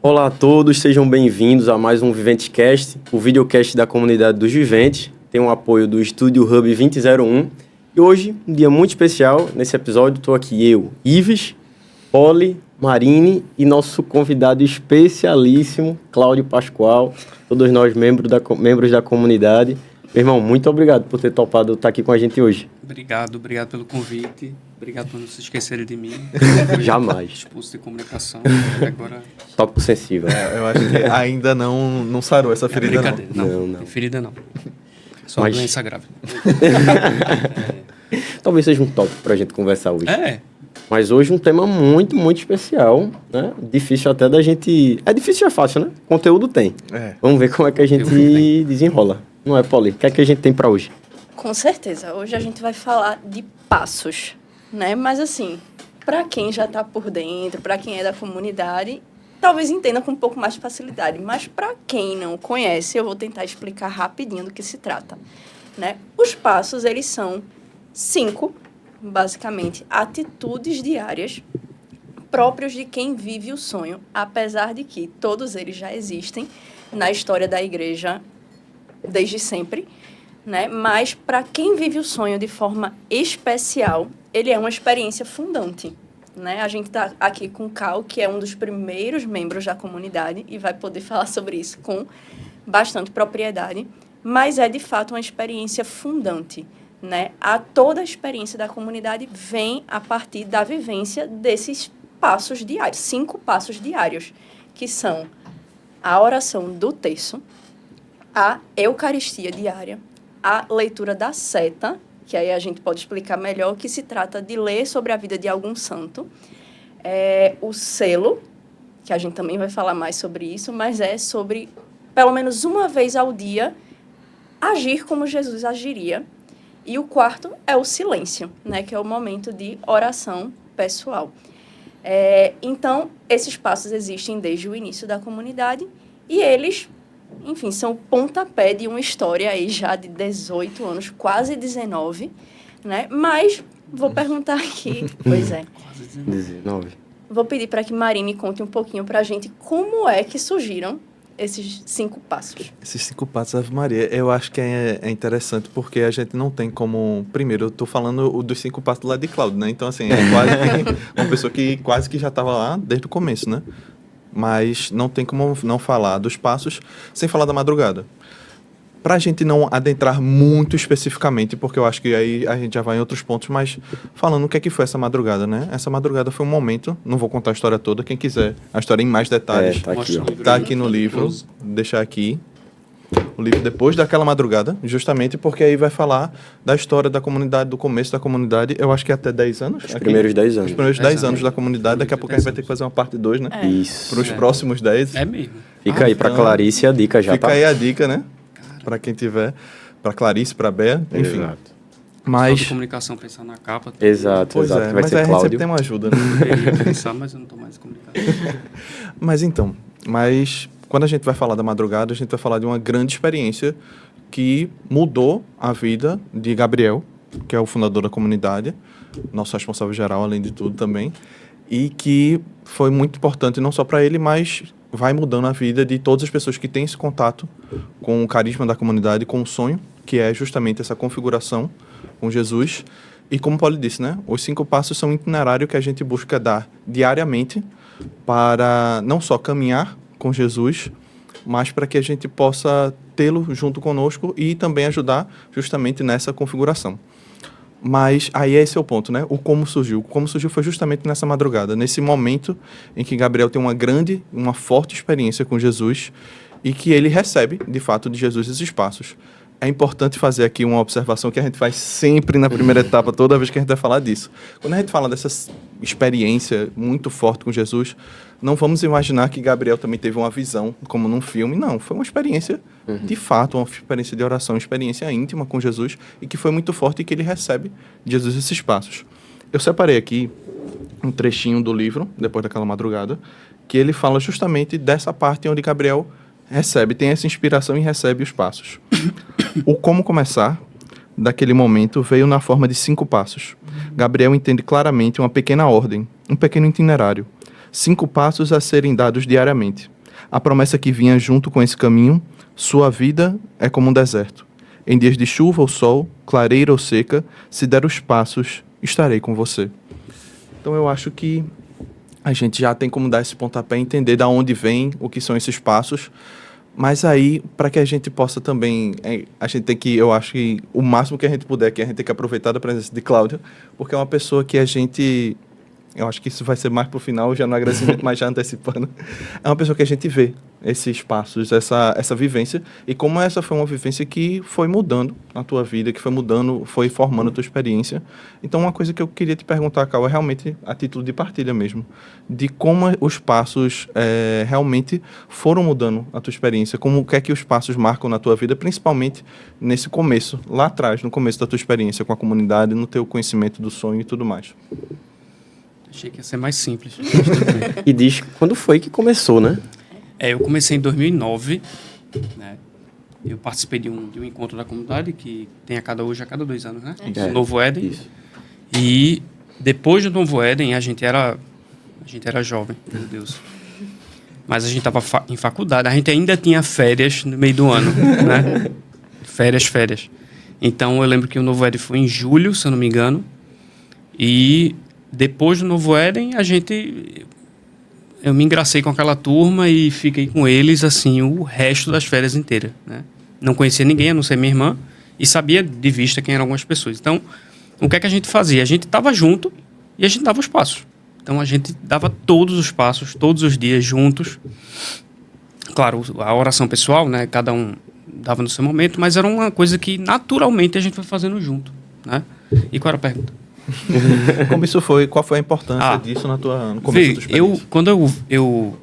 Olá a todos, sejam bem-vindos a mais um ViventeCast, o videocast da comunidade dos Viventes. Tem o apoio do Estúdio Hub 2001. E hoje, um dia muito especial. Nesse episódio, estou aqui eu, Ives, Poli, Marine e nosso convidado especialíssimo, Cláudio Pascoal, todos nós membros da comunidade. Meu irmão, muito obrigado por ter topado estar aqui com a gente hoje. Obrigado pelo convite. Obrigado por não se esquecerem de mim. Jamais. Expulso de comunicação. Agora... Tópico sensível. Eu acho que ainda não sarou essa ferida, não. Não. Ferida não. Só uma doença grave. Talvez seja um tópico para a gente conversar hoje. Mas hoje um tema muito, muito especial, né? Difícil até da gente... É difícil, é fácil, né? Conteúdo tem. Vamos ver como é que a gente desenrola. Não é, Poli? O que é que a gente tem para hoje? Com certeza. Hoje a gente vai falar de passos, né? Mas assim, para quem já está por dentro, para quem é da comunidade, talvez entenda com um pouco mais de facilidade. Mas para quem não conhece, eu vou tentar explicar rapidinho do que se trata, né? Os passos, eles são 5, basicamente, atitudes diárias próprios de quem vive o sonho, apesar de que todos eles já existem na história da igreja desde sempre, né? Mas para quem vive o sonho de forma especial, ele é uma experiência fundante, né? A gente está aqui com o Cal, que é um dos primeiros membros da comunidade e vai poder falar sobre isso com bastante propriedade, mas é de fato uma experiência fundante, né? Toda a experiência da comunidade vem a partir da vivência desses passos diários, 5 passos diários, que são a oração do terço, a Eucaristia diária, a leitura da seta, que aí a gente pode explicar melhor, que se trata de ler sobre a vida de algum santo, o selo, que a gente também vai falar mais sobre isso, mas é sobre, pelo menos uma vez ao dia, agir como Jesus agiria. E o quarto é o silêncio, né, que é o momento de oração pessoal. Então, esses passos existem desde o início da comunidade e eles... Enfim, são o pontapé de uma história aí já de 18 anos, quase 19, né? Mas vou perguntar aqui... Pois é. Quase 19. Vou pedir para que Marine conte um pouquinho para a gente como é que surgiram esses 5 passos. Esses 5 passos, Ave Maria, eu acho que é interessante porque a gente não tem como... Primeiro, eu estou falando dos 5 passos lá de Cláudio, né? Então, assim, é quase que uma pessoa que quase que já estava lá desde o começo, né? Mas não tem como não falar dos passos sem falar da madrugada. Para a gente não adentrar muito especificamente, porque eu acho que aí a gente já vai em outros pontos, mas falando o que é que foi essa madrugada, né? Essa madrugada foi um momento, não vou contar a história toda, quem quiser a história em mais detalhes, tá aqui no livro, deixar aqui. O livro depois daquela madrugada, justamente porque aí vai falar da história da comunidade, do começo da comunidade, eu acho que até 10 anos. Os primeiros 10 anos. Os primeiros 10 anos da comunidade, daqui a pouco a gente vai ter que fazer uma parte 2, né? Isso. Para os próximos 10. É mesmo. Fica aí para Clarice a dica já, Fica aí a dica, né? Para quem tiver, para Clarice, para Bea, enfim. Exato. Mas... Só de comunicação, pensar na capa. Exato, pois exato. É, vai mas ser a gente Cláudio. sempre tem uma ajuda, né? Eu ia pensar, mas eu não estou mais em comunicação. Mas quando a gente vai falar da madrugada, a gente vai falar de uma grande experiência que mudou a vida de Gabriel, que é o fundador da comunidade, nosso responsável geral, além de tudo também, e que foi muito importante não só para ele, mas vai mudando a vida de todas as pessoas que têm esse contato com o carisma da comunidade, com o sonho, que é justamente essa configuração com Jesus. E como o Paulo disse, né, os 5 passos são um itinerário que a gente busca dar diariamente para não só caminhar com Jesus, mas para que a gente possa tê-lo junto conosco e também ajudar justamente nessa configuração. Mas aí esse é o ponto, né? O como surgiu. O como surgiu foi justamente nessa madrugada, nesse momento em que Gabriel tem uma forte experiência com Jesus e que ele recebe, de fato, de Jesus esses passos. É importante fazer aqui uma observação que a gente faz sempre na primeira etapa, toda vez que a gente vai falar disso. Quando a gente fala dessa experiência muito forte com Jesus, não vamos imaginar que Gabriel também teve uma visão, como num filme. Não, foi uma experiência, de fato, uma experiência de oração, uma experiência íntima com Jesus e que foi muito forte e que ele recebe de Jesus esses passos. Eu separei aqui um trechinho do livro, depois daquela madrugada, que ele fala justamente dessa parte onde Gabriel tem essa inspiração e recebe os passos. O como começar daquele momento veio na forma de 5 passos. Gabriel entende claramente uma pequena ordem, um pequeno itinerário. 5 passos a serem dados diariamente. a promessa que vinha junto com esse caminho: sua vida é como um deserto. Em dias de chuva ou sol, clareira ou seca, se der os passos, estarei com você. Então eu acho que a gente já tem como dar esse pontapé, entender de onde vem, o que são esses passos. Mas aí, para que a gente possa também, a gente tem que, eu acho que o máximo que a gente puder, que a gente tem que aproveitar da presença de Cláudia, porque é uma pessoa que a gente, eu acho que isso vai ser mais pro final, já no agradecimento, mas já antecipando, é uma pessoa que a gente vê esses passos, essa vivência, e como essa foi uma vivência que foi mudando a tua vida, que foi mudando, foi formando a tua experiência. Então, uma coisa que eu queria te perguntar, Cal, é realmente a título de partilha mesmo, de como os passos realmente foram mudando a tua experiência, como o que é que os passos marcam na tua vida, principalmente nesse começo, lá atrás, no começo da tua experiência com a comunidade, no teu conhecimento do sonho e tudo mais. Achei que ia ser mais simples. E diz quando foi que começou, né? Eu comecei em 2009, né? Eu participei de um encontro da comunidade que tem hoje a cada 2 anos, né? É. Novo Éden. Isso. E depois do Novo Éden, a gente era jovem, meu Deus. Mas a gente estava em faculdade, a gente ainda tinha férias no meio do ano, né? Férias. Então eu lembro que o Novo Éden foi em julho, se eu não me engano. E depois do Novo Éden, eu me engracei com aquela turma e fiquei com eles, assim, o resto das férias inteiras, né? Não conhecia ninguém, a não ser minha irmã, e sabia de vista quem eram algumas pessoas. Então, o que é que a gente fazia? A gente estava junto e a gente dava os passos. Então, a gente dava todos os passos, todos os dias juntos. Claro, a oração pessoal, né? Cada um dava no seu momento, mas era uma coisa que, naturalmente, a gente foi fazendo junto, né? E qual era a pergunta? Como isso foi? Qual foi a importância disso no começo da tua experiência? Quando eu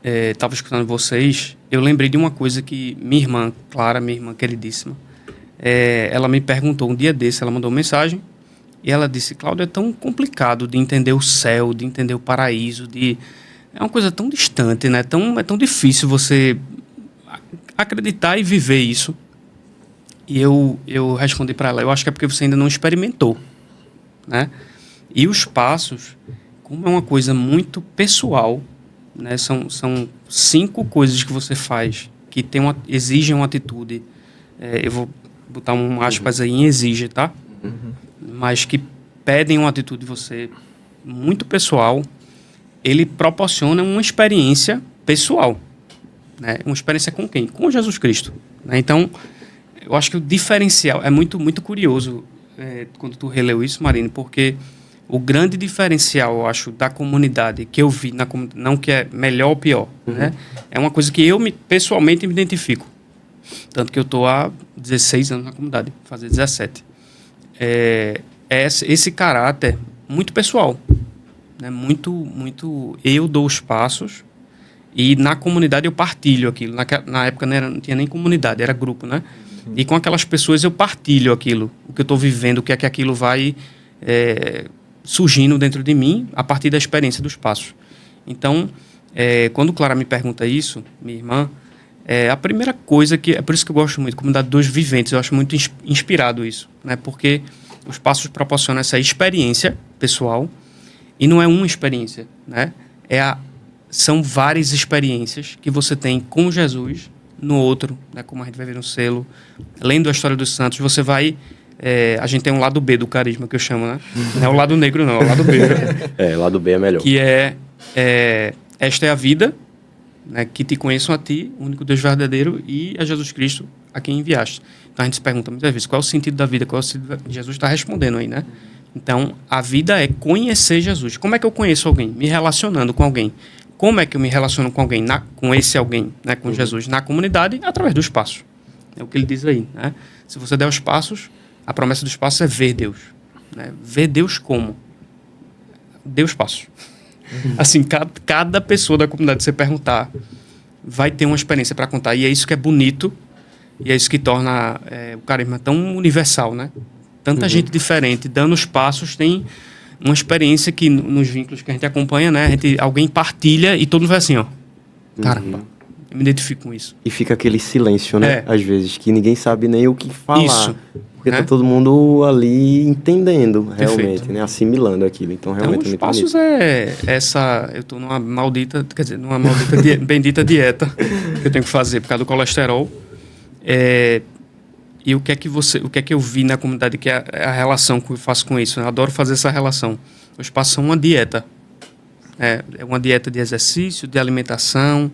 estava escutando vocês, eu lembrei de uma coisa que minha irmã, Clara, minha irmã queridíssima, ela me perguntou um dia desse, ela mandou uma mensagem e ela disse: Cláudio, é tão complicado de entender o céu, de entender o paraíso, é uma coisa tão distante, né? É tão difícil você acreditar e viver isso. E eu respondi para ela: eu acho que é porque você ainda não experimentou, né? E os passos, como é uma coisa muito pessoal, né? São 5 coisas que você faz que exigem uma atitude. Eu vou botar um aspas aí em exige, tá? Uhum. Mas que pedem uma atitude de você muito pessoal. Ele proporciona uma experiência pessoal, né? Uma experiência com quem? Com Jesus Cristo, né? Então, eu acho que o diferencial é muito, muito curioso quando tu releu isso, Marine, porque o grande diferencial, eu acho, da comunidade que eu vi, não que é melhor ou pior, né? É uma coisa que eu pessoalmente me identifico. Tanto que eu estou há 16 anos na comunidade, fazer 17. Esse caráter muito pessoal, né? Muito eu dou os passos e na comunidade eu partilho aquilo. Na época não tinha nem comunidade, era grupo, né? E com aquelas pessoas eu partilho aquilo, o que eu estou vivendo, o que é que aquilo vai surgindo dentro de mim a partir da experiência dos passos. Então, quando Clara me pergunta isso, minha irmã, a primeira coisa que... É por isso que eu gosto muito, comunidade dos viventes, eu acho muito inspirado isso, né? Porque os passos proporcionam essa experiência pessoal e não é uma experiência, né? São várias experiências que você tem com Jesus no outro, né? Como a gente vai ver no selo, lendo a história dos santos, você vai... a gente tem um lado B do carisma, que eu chamo, né? Não é o lado negro, não, é o lado B. O lado B é melhor. Que esta é a vida, né? Que te conheçam a ti, o único Deus verdadeiro, e a Jesus Cristo, a quem enviaste. Então a gente se pergunta muitas vezes, qual é o sentido da vida? Qual é o sentido Jesus está respondendo aí, né? Então, a vida é conhecer Jesus. Como é que eu conheço alguém? Me relacionando com alguém. Como é que eu me relaciono com alguém, com esse alguém, né, com Jesus, na comunidade? Através dos passos. É o que ele diz aí, né? Se você der os passos, a promessa dos passos é ver Deus, né? Ver Deus como? Dê os passos. Assim, cada pessoa da comunidade, você perguntar, vai ter uma experiência para contar. E é isso que é bonito, e é isso que torna o carisma tão universal, né? Tanta gente diferente, dando os passos, tem uma experiência que nos vínculos que a gente acompanha, né? Alguém partilha e todo mundo vai assim, ó. Caramba, Eu me identifico com isso. E fica aquele silêncio, né? É. Às vezes, que ninguém sabe nem o que falar. Isso. Porque né? tá todo mundo ali entendendo, Perfeito. realmente, né? Assimilando aquilo. Então, realmente Então, é os muito passos bonito. é essa... Eu tô numa maldita... Quer dizer, numa maldita bendita dieta que eu tenho que fazer por causa do colesterol. E o que é que eu vi na comunidade, que é a relação que eu faço com isso. Eu adoro fazer essa relação. Os passos são uma dieta. É uma dieta de exercício, de alimentação,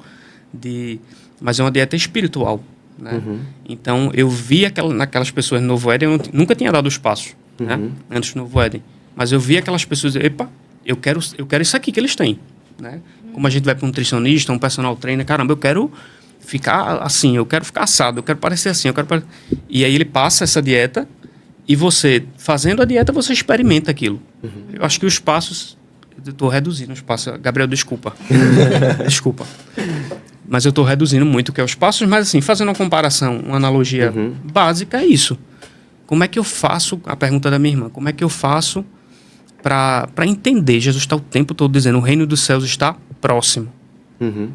mas é uma dieta espiritual. Né? Então, eu vi naquelas pessoas no Novo Éden, eu nunca tinha dado os passos, né? Antes do Novo Éden. Mas eu vi aquelas pessoas, epa, eu quero isso aqui que eles têm. Né? Como a gente vai para um nutricionista, um personal trainer, caramba, eu quero ficar assim, eu quero ficar assado, eu quero parecer assim, E aí ele passa essa dieta e você, fazendo a dieta, você experimenta aquilo. Eu acho que os passos... Eu estou reduzindo os passos. Gabriel, desculpa. Desculpa. Mas eu estou reduzindo muito o que é os passos, mas assim, fazendo uma comparação, uma analogia básica, é isso. Como é que eu faço, a pergunta da minha irmã, como é que eu faço para entender? Jesus está o tempo todo dizendo, o reino dos céus está próximo.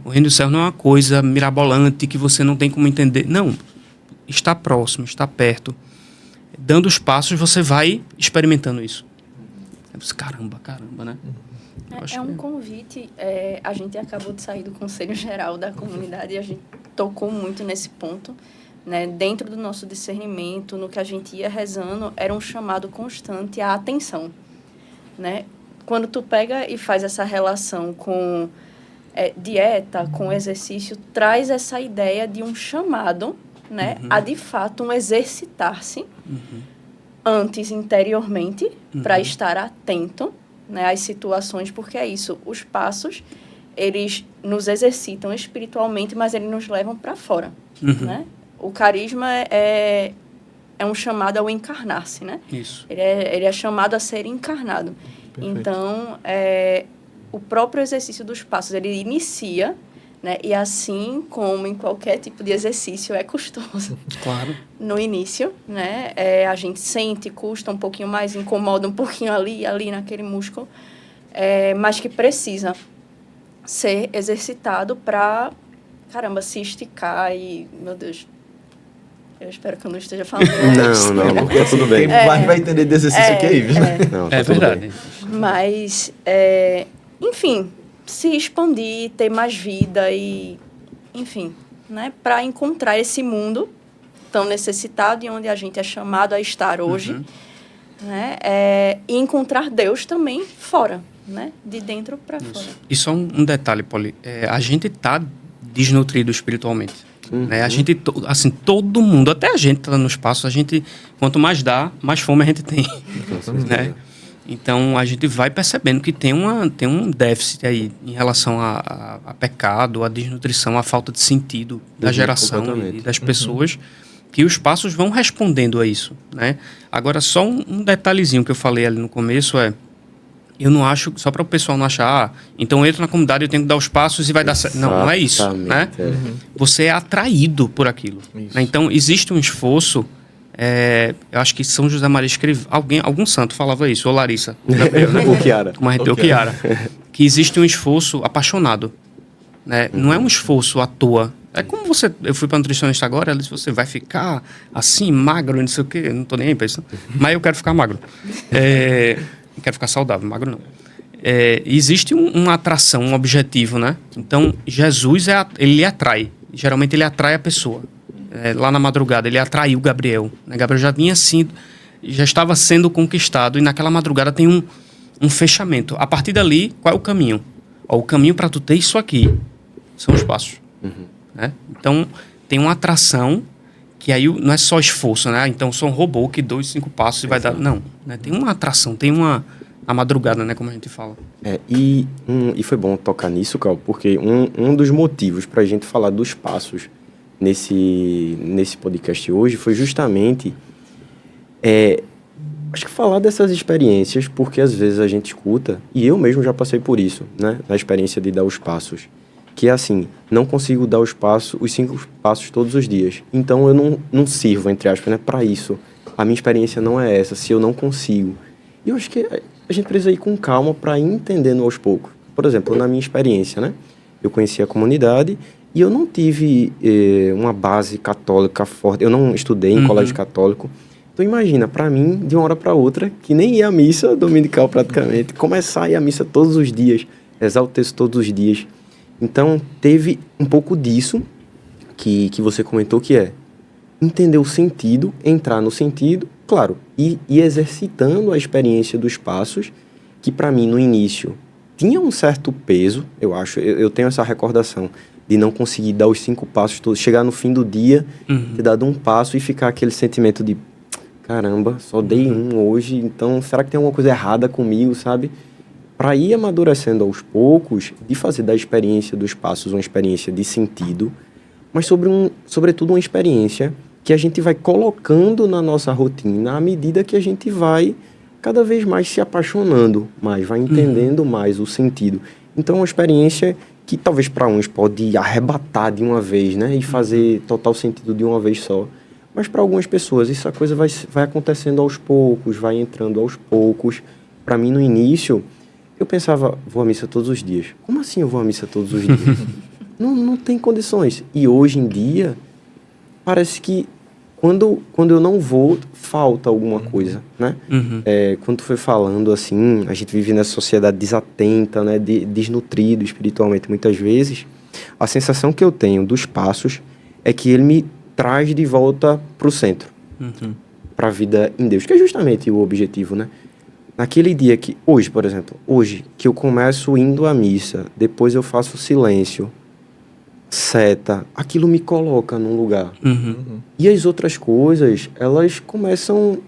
O reino dos céus não é uma coisa mirabolante que você não tem como entender. Não, está próximo, está perto. Dando os passos, você vai experimentando isso. Caramba, né? É um convite. A gente acabou de sair do Conselho Geral da Comunidade e a gente tocou muito nesse ponto. Né? Dentro do nosso discernimento, no que a gente ia rezando, era um chamado constante à atenção. Né? Quando tu pega e faz essa relação com dieta, com exercício, traz essa ideia de um chamado, né? A, de fato, um exercitar-se antes, interiormente, para estar atento, né, às situações, porque é isso, os passos, eles nos exercitam espiritualmente, mas eles nos levam para fora, né? O carisma é um chamado ao encarnar-se, né? Isso. Ele é chamado a ser encarnado. Perfeito. Então, o próprio exercício dos passos, ele inicia, né? E assim como em qualquer tipo de exercício, é custoso. Claro. No início, né? A gente sente, custa um pouquinho mais, incomoda um pouquinho ali naquele músculo, mas que precisa ser exercitado para, caramba, se esticar e, meu Deus, eu espero que eu não esteja falando. Não, porque tudo bem. Quem mais vai entender desse exercício aqui aí, viu? Não, tá É tudo verdade. bem. Mas, enfim, se expandir, ter mais vida e, enfim, né, para encontrar esse mundo tão necessitado e onde a gente é chamado a estar hoje, né, e encontrar Deus também fora, né, de dentro para fora. E só um detalhe, Poli, a gente está desnutrido espiritualmente. Né? A gente, assim, todo mundo, até a gente está nos passos, a gente, quanto mais dá, mais fome a gente tem. Né? Então, a gente vai percebendo que tem um déficit aí em relação a pecado, a desnutrição, a falta de sentido da geração e das pessoas, que os passos vão respondendo a isso. Né? Agora, só um detalhezinho que eu falei ali no começo eu não acho, só para o pessoal não achar, então eu entro na comunidade, eu tenho que dar os passos e vai dar certo. Não é isso. Né? Você é atraído por aquilo. Né? Então, existe um esforço. Eu acho que São José Maria escreveu, algum santo falava isso, ou Larissa, Ou Chiara. ou Chiara, que existe um esforço apaixonado, né? Não é um esforço à toa. É como eu fui para nutricionista agora, ela disse, você vai ficar assim, magro, não sei o quê, não tô nem aí para isso, mas eu quero ficar magro. Eu quero ficar saudável, magro não. Existe uma atração, um objetivo, né? Então, Jesus, ele atrai, geralmente ele atrai a pessoa. Lá na madrugada, ele atraiu Gabriel. Né? Gabriel já estava sendo conquistado e naquela madrugada tem um fechamento. A partir dali, qual é o caminho? O caminho para tu ter isso aqui são os passos. Né? Então, tem uma atração que aí não é só esforço, né? Então, sou um robô que dou os 5 passos e vai dar... Não, né? Tem uma atração, tem a madrugada, né? Como a gente fala. E foi bom tocar nisso, Cal, porque um dos motivos para a gente falar dos passos nesse podcast hoje foi justamente acho que falar dessas experiências, porque às vezes a gente escuta, e eu mesmo já passei por isso, né, na experiência de dar os passos, que é assim, não consigo dar os 5 passos todos os dias, então eu não sirvo, entre aspas, né, para isso, a minha experiência não é essa, se eu não consigo. E eu acho que a gente precisa ir com calma para ir entendendo aos poucos. Por exemplo, na minha experiência, né, eu conheci a comunidade E eu não tive uma base católica forte. Eu não estudei em colégio católico. Então imagina, para mim, de uma hora para outra, que nem ia à missa dominical praticamente, começar a ir à missa todos os dias, rezar o texto todos os dias. Então teve um pouco disso que você comentou, que é entender o sentido, entrar no sentido, claro, e exercitando a experiência dos passos, que para mim no início tinha um certo peso, eu acho, eu tenho essa recordação de não conseguir dar os 5 passos todos, chegar no fim do dia, ter dado um passo e ficar aquele sentimento de caramba, só dei um hoje, então será que tem alguma coisa errada comigo, sabe? Para ir amadurecendo aos poucos, de fazer da experiência dos passos uma experiência de sentido, mas sobretudo uma experiência que a gente vai colocando na nossa rotina à medida que a gente vai cada vez mais se apaixonando mais, vai entendendo mais o sentido. Então é uma experiência que talvez para uns pode arrebatar de uma vez, né? E fazer total sentido de uma vez só. Mas para algumas pessoas essa coisa vai acontecendo aos poucos, vai entrando aos poucos. Para mim, no início, eu pensava, vou à missa todos os dias. Como assim eu vou à missa todos os dias? Não tem condições. E hoje em dia, parece que quando eu não vou, falta alguma coisa, né? Quando tu foi falando assim, a gente vive nessa sociedade desatenta, né? Desnutrido espiritualmente muitas vezes. A sensação que eu tenho dos passos é que ele me traz de volta para o centro, para a vida em Deus, que é justamente o objetivo, né? Naquele dia que, hoje, por exemplo, que eu começo indo à missa, depois eu faço silêncio, seta, aquilo me coloca num lugar. E as outras coisas, elas começam,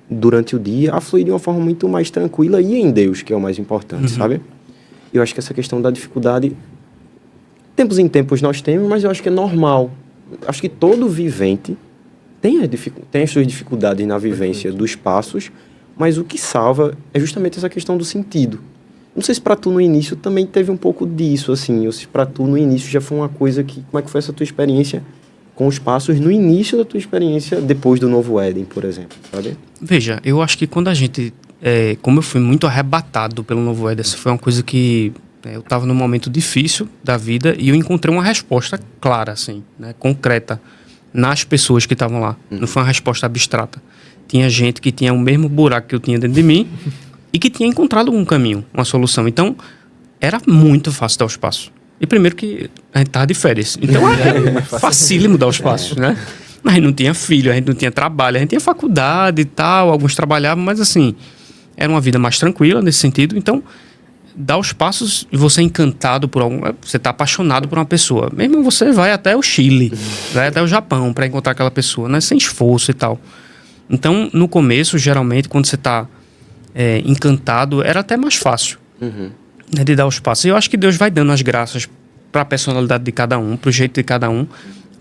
durante o dia, a fluir de uma forma muito mais tranquila e em Deus, que é o mais importante, sabe? Eu acho que essa questão da dificuldade, tempos em tempos nós temos, mas eu acho que é normal. Acho que todo vivente tem as suas dificuldades na vivência dos passos, mas o que salva é justamente essa questão do sentido. Não sei se para tu no início também teve um pouco disso, assim, ou se para tu no início já foi uma coisa que... Como é que foi essa tua experiência com os passos no início da tua experiência depois do Novo Éden, por exemplo, sabe? Veja, eu acho que quando a gente... como eu fui muito arrebatado pelo Novo Éden, essa foi uma coisa que... eu estava num momento difícil da vida e eu encontrei uma resposta clara, assim, né, concreta, nas pessoas que estavam lá. Não foi uma resposta abstrata. Tinha gente que tinha o mesmo buraco que eu tinha dentro de mim e que tinha encontrado um caminho, uma solução. Então, era muito fácil dar os passos. E primeiro que a gente estava de férias. Então, era facílimo dar os passos, né? Mas a gente não tinha filho, a gente não tinha trabalho, a gente tinha faculdade e tal, alguns trabalhavam, mas assim, era uma vida mais tranquila nesse sentido. Então, dar os passos e você é encantado por algum... Você está apaixonado por uma pessoa. Mesmo você vai até o Chile, vai até o Japão para encontrar aquela pessoa, né? Sem esforço e tal. Então, no começo, geralmente, quando você está encantado, era até mais fácil, né, de dar os passos. E eu acho que Deus vai dando as graças para a personalidade de cada um, para o jeito de cada um,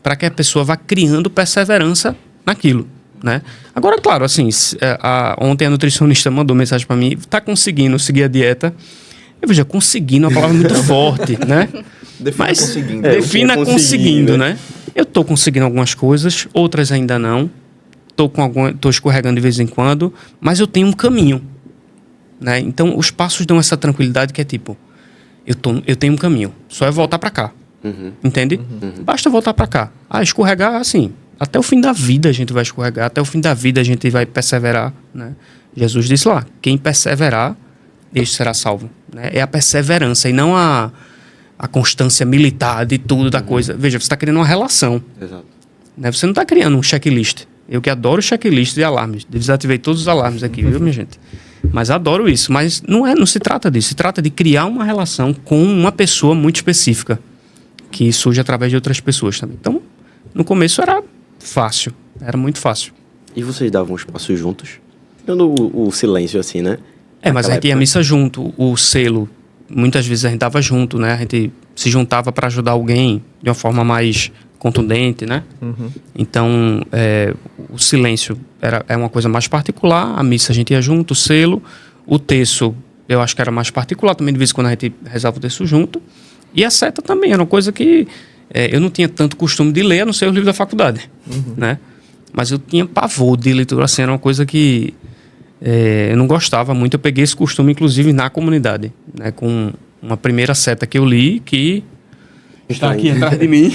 para que a pessoa vá criando perseverança naquilo, né? Agora, claro, assim, ontem a nutricionista mandou mensagem para mim, está conseguindo seguir a dieta. Eu vejo, conseguindo é uma palavra muito forte, né? Defina conseguindo. Defina conseguindo, né? Eu estou conseguindo algumas coisas, outras ainda não. Estou escorregando de vez em quando, mas eu tenho um caminho, né? Então, os passos dão essa tranquilidade que é tipo, eu tenho um caminho, só é voltar para cá, entende? Basta voltar para cá. Escorregar, assim, até o fim da vida a gente vai escorregar, até o fim da vida a gente vai perseverar, né? Jesus disse lá, quem perseverar, este será salvo, né? É a perseverança e não a constância militar de tudo da coisa. Veja, você está criando uma relação. Exato. Né? Você não está criando um checklist. Eu que adoro checklist de alarmes. Desativei todos os alarmes aqui, viu, minha gente? Mas adoro isso. Mas não se trata disso. Se trata de criar uma relação com uma pessoa muito específica, que surge através de outras pessoas também. Então, no começo era fácil. Era muito fácil. E vocês davam os passos juntos? Dando o silêncio assim, né? Mas a gente ia à missa junto. O selo, muitas vezes a gente dava junto, né? A gente se juntava para ajudar alguém de uma forma mais contundente, né? Então, o silêncio é uma coisa mais particular, a missa a gente ia junto, o selo, o terço eu acho que era mais particular, também de vez em quando a gente rezava o terço junto, e a seta também era uma coisa que eu não tinha tanto costume de ler, a não ser os livros da faculdade, né? Mas eu tinha pavor de leitura, assim, era uma coisa que eu não gostava muito. Eu peguei esse costume, inclusive, na comunidade, né? Com uma primeira seta que eu li, que está aqui atrás de mim,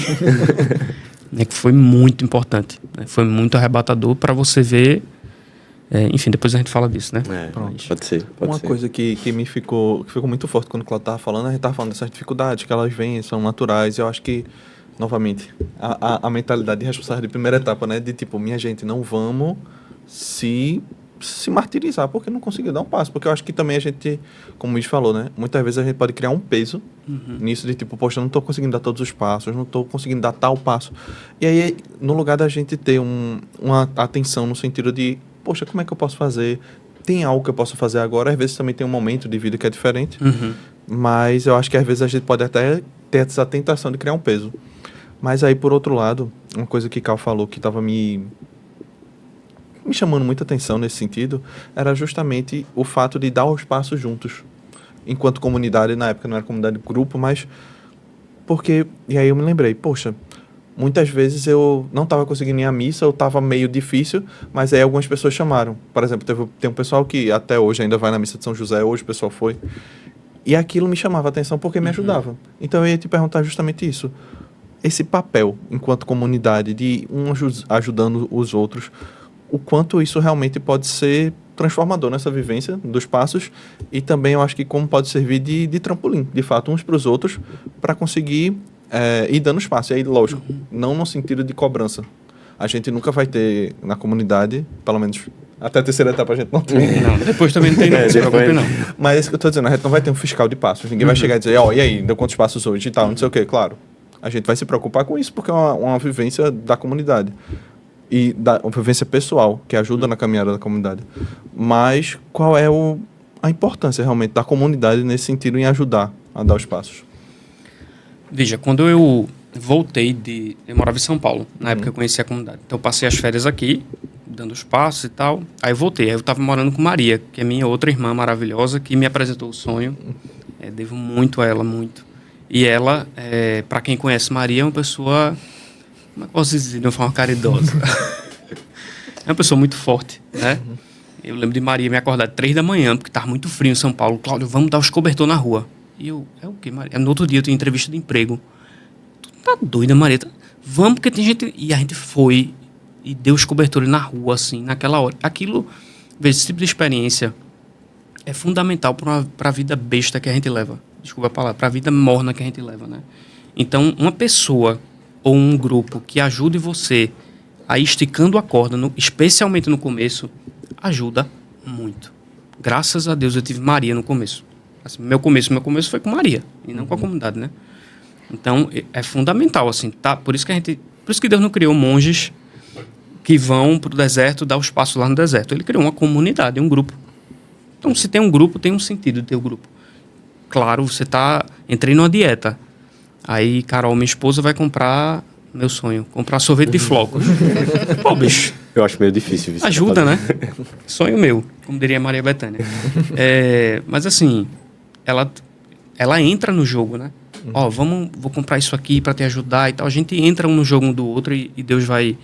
né, que foi muito importante, né, foi muito arrebatador para você ver. Enfim, depois a gente fala disso, né? Pode ser. Uma coisa que ficou muito forte quando o Cláudio estava falando, a gente estava falando dessas dificuldades que elas vêm, são naturais. Eu acho que, novamente, a mentalidade de responsável de primeira etapa, né? De tipo, minha gente, não vamos se martirizar porque não conseguiu dar um passo. Porque eu acho que também a gente, como o Luiz falou, né? Muitas vezes a gente pode criar um peso nisso de tipo, poxa, eu não estou conseguindo dar todos os passos, não estou conseguindo dar tal passo. E aí, no lugar da gente ter uma atenção no sentido de, poxa, como é que eu posso fazer? Tem algo que eu posso fazer agora? Às vezes também tem um momento de vida que é diferente. Mas eu acho que às vezes a gente pode até ter essa tentação de criar um peso. Mas aí, por outro lado, uma coisa que Cal falou que estava me chamando muita atenção nesse sentido, era justamente o fato de dar os passos juntos. Enquanto comunidade, na época não era comunidade de grupo, mas porque... E aí eu me lembrei, poxa, muitas vezes eu não estava conseguindo ir à missa, ou estava meio difícil, mas aí algumas pessoas chamaram. Por exemplo, tem um pessoal que até hoje ainda vai na missa de São José, hoje o pessoal foi. E aquilo me chamava a atenção porque me ajudava. Então eu ia te perguntar justamente isso. Esse papel, enquanto comunidade, de ajudando os outros, o quanto isso realmente pode ser transformador nessa vivência dos passos, e também eu acho que como pode servir de trampolim, de fato, uns para os outros, para conseguir ir dando espaço. E aí, lógico, não no sentido de cobrança. A gente nunca vai ter na comunidade, pelo menos até a terceira etapa a gente não tem. Não, depois também não tem, não se preocupe, não. Mas é isso que eu estou dizendo, a gente não vai ter um fiscal de passos. Ninguém vai chegar e dizer, e aí, deu quantos passos hoje e tal, não sei o quê. Claro, a gente vai se preocupar com isso porque é uma vivência da comunidade. E uma vivência pessoal, que ajuda na caminhada da comunidade. Mas qual é a importância realmente da comunidade nesse sentido em ajudar a dar os passos? Veja, quando eu voltei eu morava em São Paulo, na época eu conheci a comunidade. Então eu passei as férias aqui, dando os passos e tal. Aí eu voltei, aí eu estava morando com Maria, que é minha outra irmã maravilhosa, que me apresentou o sonho. Devo muito a ela, muito. E ela, para quem conhece Maria, é uma pessoa... Como é que posso dizer de uma forma caridosa? É uma pessoa muito forte, né? Eu lembro de Maria me acordar 3 da manhã, porque estava muito frio em São Paulo. Cláudio, vamos dar os cobertor na rua. E eu, é o quê, Maria? No outro dia eu tinha entrevista de emprego. Tu tá doida, Maria? Vamos, porque tem gente... E a gente foi e deu os cobertores na rua, assim, naquela hora. Aquilo, veja, esse tipo de experiência é fundamental para a vida besta que a gente leva. Desculpa a palavra, para a vida morna que a gente leva, né? Então, uma pessoa ou um grupo que ajude você a ir esticando a corda, especialmente no começo, ajuda muito. Graças a Deus eu tive Maria no começo. Assim, meu começo foi com Maria, e não com a comunidade, né? Então, é fundamental, assim, tá? Por isso que Deus não criou monges que vão para o deserto dar os passos lá no deserto. Ele criou uma comunidade, um grupo. Então, se tem um grupo, tem um sentido de ter o grupo. Claro, você entrei numa dieta. Aí, Carol, minha esposa, vai comprar meu sonho, comprar sorvete de flocos. Pô, bicho. Eu acho meio difícil isso. Ajuda, né? Sonho meu, como diria Maria Bethânia. Mas assim, ela entra no jogo, né? Vou comprar isso aqui para te ajudar e tal. A gente entra um no jogo um do outro e Deus vai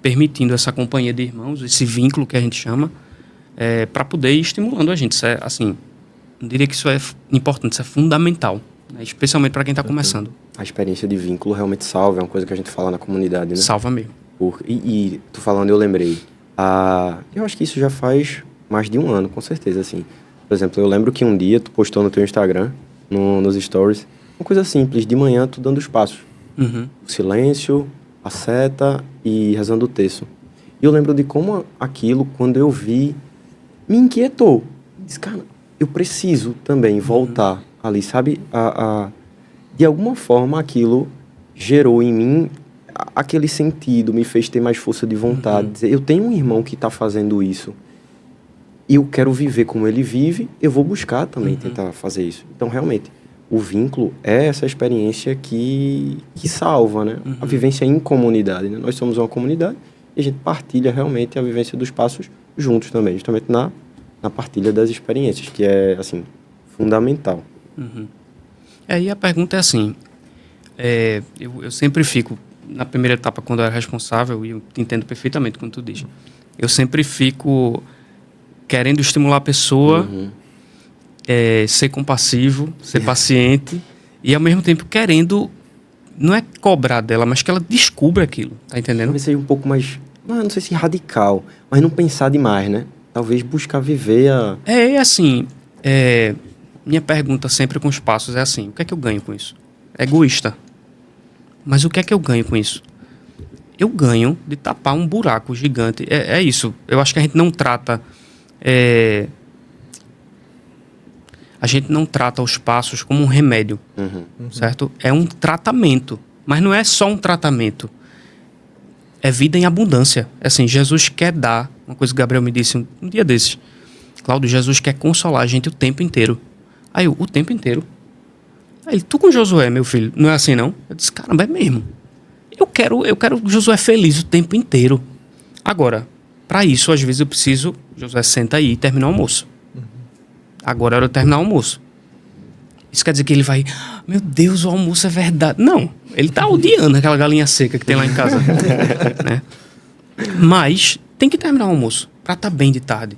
permitindo essa companhia de irmãos, esse vínculo que a gente chama, para poder ir estimulando a gente. Isso é, assim, não diria que isso é importante, isso é fundamental. Especialmente para quem está começando. A experiência de vínculo realmente salva, é uma coisa que a gente fala na comunidade, né? Salva mesmo. E tu falando, eu lembrei. Eu acho que isso já faz mais de um ano, com certeza, assim. Por exemplo, eu lembro que um dia tu postou no teu Instagram, nos stories, uma coisa simples, de manhã tu dando os passos. O silêncio, a seta e rezando o terço. E eu lembro de como aquilo, quando eu vi, me inquietou. Disse, cara, eu preciso também voltar ali, sabe? De alguma forma, aquilo gerou em mim aquele sentido, me fez ter mais força de vontade. Dizer, eu tenho um irmão que está fazendo isso e eu quero viver como ele vive, eu vou buscar também tentar fazer isso. Então, realmente, o vínculo é essa experiência que salva, né? A vivência em comunidade, né? Nós somos uma comunidade e a gente partilha realmente a vivência dos passos juntos também, justamente na partilha das experiências, que é, assim, fundamental. E a pergunta é assim, eu sempre fico, na primeira etapa, quando eu era responsável, e eu te entendo perfeitamente quando tu diz, eu sempre fico querendo estimular a pessoa, ser compassivo, ser paciente, e ao mesmo tempo querendo não é cobrar dela, mas que ela descubra aquilo, tá entendendo? Talvez seja um pouco mais, não sei se radical, mas não pensar demais, né? Talvez buscar viver a... Assim, minha pergunta sempre com os passos é assim, o que é que eu ganho com isso? É egoísta. Mas o que é que eu ganho com isso? Eu ganho de tapar um buraco gigante. É isso. Eu acho que a gente não trata... A gente não trata os passos como um remédio, certo? É um tratamento. Mas não é só um tratamento. É vida em abundância. É assim, Jesus quer dar... Uma coisa que o Gabriel me disse um dia desses. Cláudio, Jesus quer consolar a gente o tempo inteiro. Aí eu, o tempo inteiro? Aí ele, tu com Josué, meu filho, não é assim não? Eu disse, caramba, é mesmo. Eu quero Josué feliz o tempo inteiro. Agora, para isso, às vezes eu preciso... Josué, senta aí e termina o almoço. Agora é hora de terminar o almoço. Isso quer dizer que ele vai... Meu Deus, o almoço é verdade. Não, ele tá odiando aquela galinha seca que tem lá em casa. Né? Mas tem que terminar o almoço para estar bem de tarde.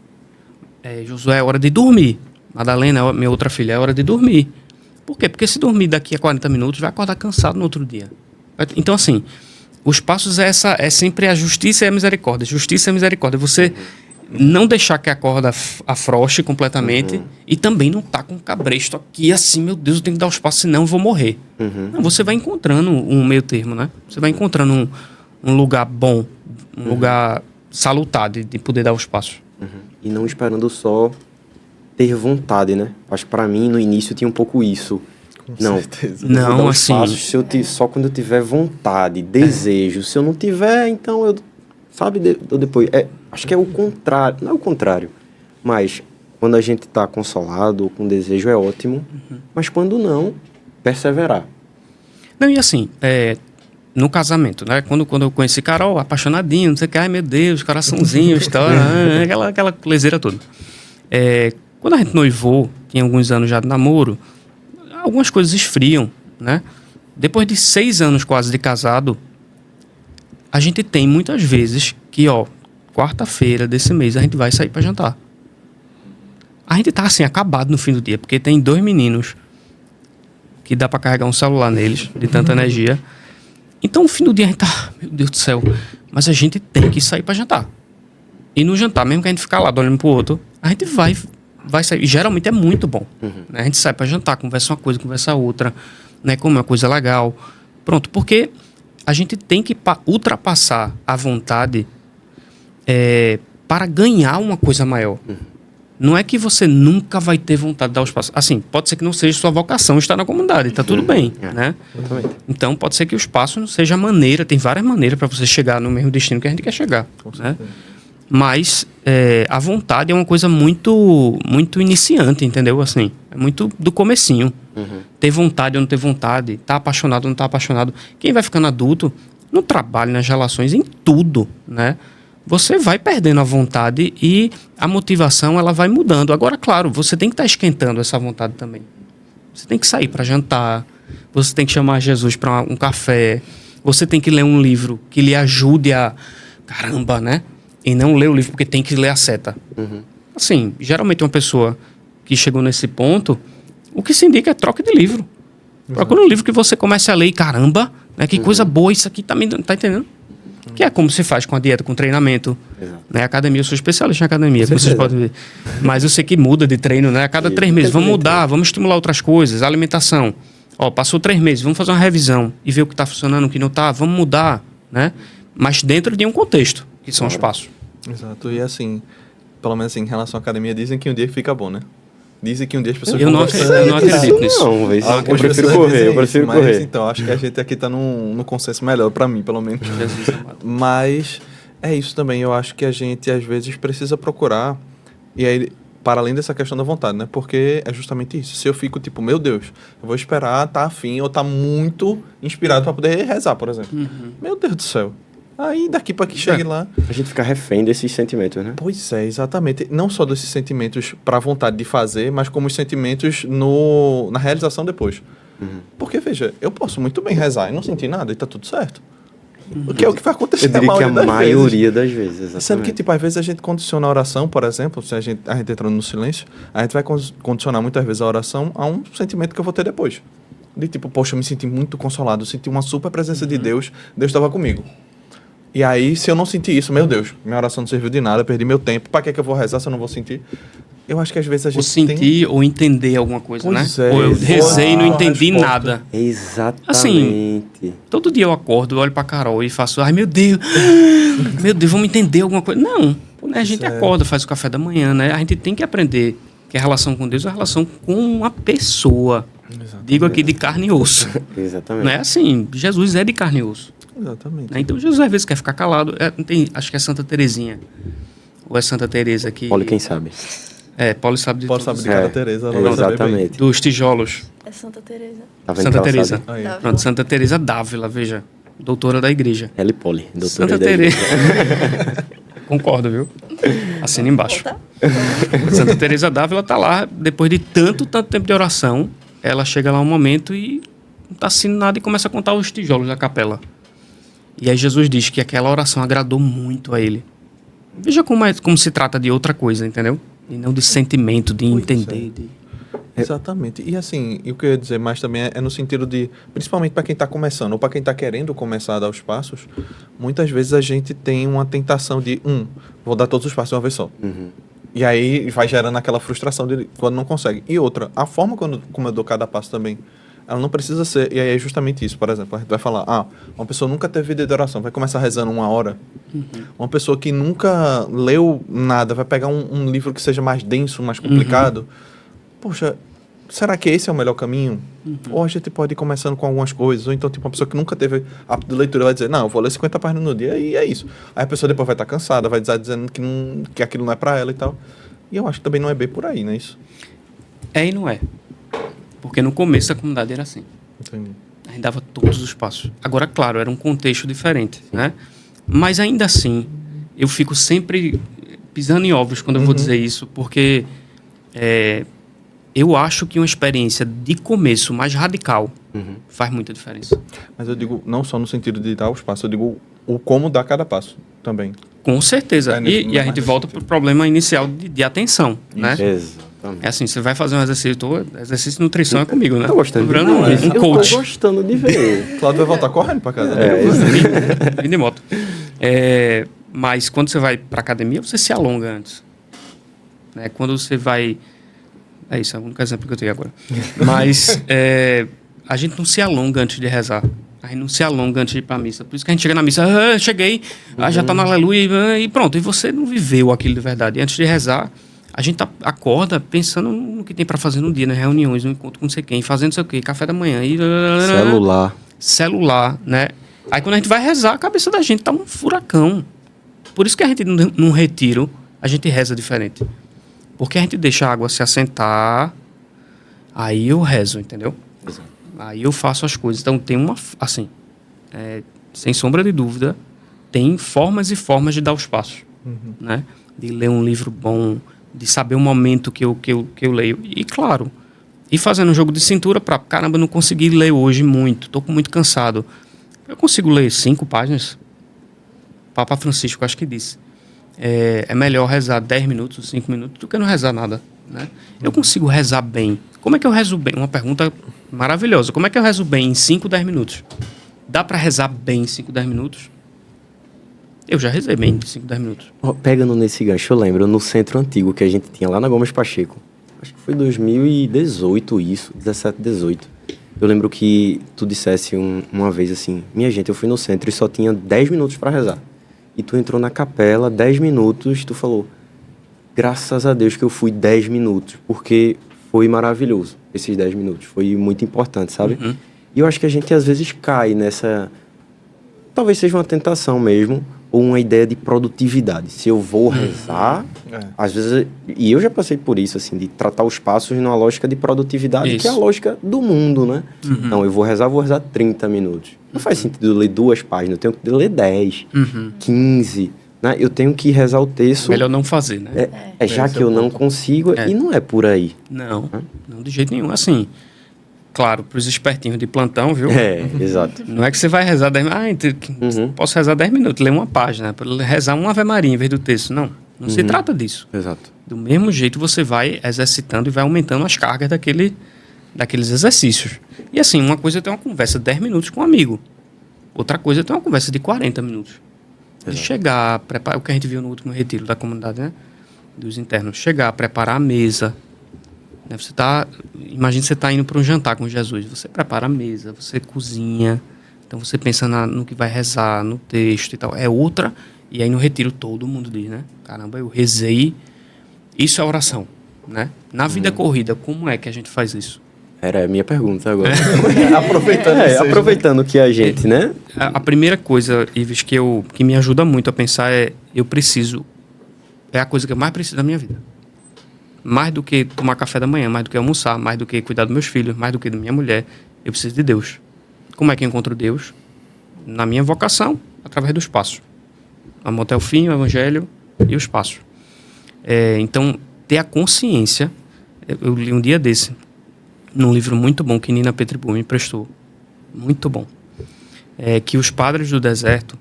Josué, é hora de dormir. Madalena, minha outra filha, é hora de dormir. Por quê? Porque se dormir daqui a 40 minutos, vai acordar cansado no outro dia. Então, assim, os passos é sempre a justiça e a misericórdia. Justiça e a misericórdia. Você não deixar que a corda afrouxe completamente e também não tá com o cabresto aqui assim, meu Deus, eu tenho que dar os passos, senão eu vou morrer. Não, você vai encontrando um meio termo, né? Você vai encontrando um lugar bom, um lugar salutar de poder dar os passos. E não esperando só ter vontade, né? Acho que pra mim, no início, tinha um pouco isso. Com Não, certeza. eu vou dar Não, os assim... passos só quando eu tiver vontade, desejo. Se eu não tiver, então eu... Sabe, eu depois... acho que é o contrário. Não é o contrário. Mas quando a gente tá consolado ou com desejo é ótimo. Mas quando não, perseverar. Não, e assim, no casamento, né? Quando eu conheci Carol, apaixonadinho, não sei o que, ai meu Deus, coraçãozinho, história, aquela leseira toda. Quando a gente noivou, tinha alguns anos já de namoro, algumas coisas esfriam, né? Depois de 6 anos quase de casado, a gente tem muitas vezes que, quarta-feira desse mês a gente vai sair para jantar. A gente tá assim, acabado no fim do dia, porque tem 2 meninos que dá para carregar um celular neles, de tanta energia. Então, no fim do dia, a gente tá... Meu Deus do céu. Mas a gente tem que sair para jantar. E no jantar, mesmo que a gente ficar lá olhando pro outro, a gente vai sair. E geralmente é muito bom. Né? A gente sai para jantar, conversa uma coisa, conversa outra. Né? Como é uma coisa legal. Pronto, porque a gente tem que ultrapassar a vontade para ganhar uma coisa maior. Não é que você nunca vai ter vontade de dar os passos. Assim, pode ser que não seja sua vocação estar na comunidade, tá tudo bem, né? Exatamente. Então, pode ser que os passos não sejam a maneira, tem várias maneiras para você chegar no mesmo destino que a gente quer chegar, né? Mas a vontade é uma coisa muito, muito iniciante, entendeu? Assim, é muito do comecinho. Ter vontade ou não ter vontade, tá apaixonado ou não tá apaixonado. Quem vai ficando adulto, no trabalho, nas relações, em tudo, né? Você vai perdendo a vontade e a motivação ela vai mudando. Agora, claro, você tem que estar esquentando essa vontade também. Você tem que sair para jantar, você tem que chamar Jesus para um café, você tem que ler um livro que lhe ajude a... Caramba, né? E não ler o livro porque tem que ler a seta. Assim, geralmente uma pessoa que chegou nesse ponto, o que se indica é troca de livro. Procura um livro que você comece a ler e caramba, né? Que coisa boa isso aqui, tá entendendo? Que é como se faz com a dieta, com o treinamento. Né? Academia, eu sou especialista em academia, como vocês podem ver. Mas eu sei que muda de treino, né? A cada 3 meses, vamos mudar, vamos estimular outras coisas, alimentação. Passou 3 meses, vamos fazer uma revisão e ver o que está funcionando, o que não está, vamos mudar, né? Mas dentro de um contexto, que são os passos. Exato, e assim, pelo menos assim, em relação à academia, dizem que um dia fica bom, né? Dizem que um dia as pessoas Eu não acredito nisso. Não, velho. Eu Algumas prefiro pessoas correr, dizem eu prefiro isso, mas, correr. então, acho que a gente aqui tá num consenso melhor, pra mim, pelo menos. Jesus amado. Mas é isso também, eu acho que a gente, às vezes, precisa procurar, e aí, para além dessa questão da vontade, né? Porque é justamente isso. Se eu fico tipo, meu Deus, eu vou esperar, tá afim, ou tá muito inspirado pra poder rezar, por exemplo. Meu Deus do céu. Aí, daqui para que chegue lá... A gente fica refém desses sentimentos, né? Pois é, exatamente. Não só desses sentimentos para a vontade de fazer, mas como os sentimentos na realização depois. Porque, veja, eu posso muito bem rezar e não sentir nada e tá tudo certo. O que é o que vai acontecer Eu diria que a das maioria das vezes, exatamente. Sendo que, tipo, às vezes a gente condiciona a oração, por exemplo, se a gente entrando no silêncio, a gente vai condicionar muitas vezes a oração a um sentimento que eu vou ter depois. de tipo, poxa, eu me senti muito consolado, eu senti uma super presença de Deus estava comigo. E aí, se eu não sentir isso, meu Deus, minha oração não serviu de nada, eu perdi meu tempo, pra que eu vou rezar se eu não vou sentir? Eu acho que às vezes a gente Ou sentir ou entender alguma coisa, Pois né? é, Ou eu rezei e não boa entendi resposta. nada. Exatamente. Assim, todo dia eu acordo, olho pra Carol e faço, ai meu Deus, vamos entender alguma coisa. Não, né? A gente acorda, faz o café da manhã, né? A gente tem que aprender que a relação com Deus é a relação com a pessoa. Exatamente. Digo aqui de carne e osso. Exatamente. Não é assim, Jesus é de carne e osso. Exatamente. Né? Então Jesus às vezes quer ficar calado. Acho que é Santa Terezinha. Ou é Santa Teresa que... Olha quem sabe. Paulo sabe de Pode tudo. saber de cada Teresa, ela É, vai saber bem. exatamente. Dos tijolos. É Santa Teresa. Tá vendo Santa que ela Teresa. sabe? Aí. Dávila. Pronto, Santa Teresa d'Ávila, veja. Doutora da igreja. Ela e Poli, doutora Santa da Teresa. igreja. Concordo, viu? Assina embaixo. Tá? Santa Teresa d'Ávila tá lá, depois de tanto tempo de oração, ela chega lá um momento e não tá assistindo nada e começa a contar os tijolos da capela. E aí Jesus diz que aquela oração agradou muito a ele. Veja como se trata de outra coisa, entendeu? E não de sentimento, de Pois entender. Exatamente. E assim, e o que eu ia dizer mais também é no sentido de, principalmente para quem está começando ou para quem está querendo começar a dar os passos, muitas vezes a gente tem uma tentação de, vou dar todos os passos de uma vez só. Uhum. E aí vai gerando aquela frustração de quando não consegue. E outra, a forma como eu dou cada passo também, ela não precisa ser... E aí é justamente isso, por exemplo, a gente vai falar, uma pessoa nunca teve vida de oração, vai começar rezando 1 hora. Uma pessoa que nunca leu nada, vai pegar um livro que seja mais denso, mais complicado. Poxa, será que esse é o melhor caminho? Ou a gente pode ir começando com algumas coisas, ou então tipo uma pessoa que nunca teve hábito de leitura vai dizer, não, eu vou ler 50 páginas no dia e é isso. Aí a pessoa depois vai estar cansada, vai dizer dizendo que aquilo não é pra ela e tal. E eu acho que também não é bem por aí, não é isso? É e não é. Porque no começo a comunidade era assim. Entendi. A gente dava todos os passos. Agora, claro, era um contexto diferente, né? Mas ainda assim, eu fico sempre pisando em ovos quando eu vou dizer isso, porque eu acho que uma experiência de começo mais radical faz muita diferença. Mas eu digo, não só no sentido de dar os passos, eu digo o como dar cada passo também. Com certeza. E a gente volta para o problema inicial de atenção, né? Exatamente. É assim, você vai fazer um exercício de nutrição é comigo, né? Tô gostando de Lembrando ver. um coach. Eu tô gostando de ver. Claudio vai voltar correndo pra casa. Vim de moto. Mas quando você vai para academia, você se alonga antes. Né? Quando você vai... É isso, é o único exemplo que eu tenho agora. Mas a gente não se alonga antes de rezar. A gente não se alonga antes de ir para a missa. Por isso que a gente chega na missa, cheguei, já tá no aleluia, e pronto. E você não viveu aquilo de verdade. E antes de rezar, a gente acorda pensando no que tem para fazer no dia, nas reuniões, no encontro com não sei quem, fazendo não sei o quê, café da manhã. E... Celular, né? Aí quando a gente vai rezar, a cabeça da gente tá um furacão. Por isso que a gente, num retiro, a gente reza diferente. Porque a gente deixa a água se assentar, aí eu rezo, entendeu? Exato. Aí eu faço as coisas. Então tem assim, sem sombra de dúvida, tem formas e formas de dar os passos, né? De ler um livro bom, de saber o momento que eu leio. E claro, ir fazendo um jogo de cintura para, caramba, não consegui ler hoje muito, tô muito cansado. Eu consigo ler 5 páginas. Papa Francisco acho que disse. É melhor rezar 10 minutos, 5 minutos, do que não rezar nada, né? Eu consigo rezar bem. Como é que eu rezo bem? Uma pergunta maravilhosa. Como é que eu rezo bem em 5, 10 minutos? Dá para rezar bem em 5, 10 minutos? Eu já rezei bem em 5, 10 minutos. Pegando nesse gancho, eu lembro no centro antigo que a gente tinha lá na Gomes Pacheco. Acho que foi 2018 isso, 17, 18. Eu lembro que tu dissesse uma vez assim, minha gente, eu fui no centro e só tinha 10 minutos para rezar. E tu entrou na capela, 10 minutos, tu falou, graças a Deus que eu fui 10 minutos, porque foi maravilhoso esses 10 minutos, foi muito importante, sabe? E eu acho que a gente às vezes cai nessa, talvez seja uma tentação mesmo, ou uma ideia de produtividade. Se eu vou rezar, às vezes, e eu já passei por isso, assim, de tratar os passos numa lógica de produtividade, Isso. que é a lógica do mundo, né? Não, eu vou rezar 30 minutos. Não faz sentido eu ler 2 páginas, eu tenho que ler 10, 15, né? Eu tenho que rezar o texto. Melhor não fazer, né? Já que eu não consigo, e não é por aí. Não de jeito nenhum. Assim, claro, para os espertinhos de plantão, viu? Exato. Não é que você vai rezar 10 minutos. Posso rezar 10 minutos, ler uma página, para rezar uma Ave Maria em vez do texto. Não se trata disso. Exato. Do mesmo jeito você vai exercitando e vai aumentando as cargas daqueles exercícios. E assim, uma coisa é ter uma conversa de 10 minutos com um amigo. Outra coisa é ter uma conversa de 40 minutos. De chegar, preparar, o que a gente viu no último retiro da comunidade, né? Dos internos. Chegar, preparar a mesa. Né? Imagina você está indo para um jantar com Jesus. Você prepara a mesa, você cozinha. Então você pensa no que vai rezar, no texto e tal. É outra. E aí no retiro todo mundo diz, né? Caramba, eu rezei. Isso é oração, né? Na vida corrida, como é que a gente faz isso? Era a minha pergunta agora. Aproveitando. Que a gente, né? A primeira coisa, Ives, que me ajuda muito a pensar é é a coisa que eu mais preciso da minha vida. Mais do que tomar café da manhã, mais do que almoçar, mais do que cuidar dos meus filhos, mais do que da minha mulher, eu preciso de Deus. Como é que eu encontro Deus? Na minha vocação, através dos passos. Amor até o fim, o evangelho e os passos. Então, ter a consciência, eu li um dia desse, num livro muito bom que Nina Petribu me emprestou, muito bom, que os padres do deserto,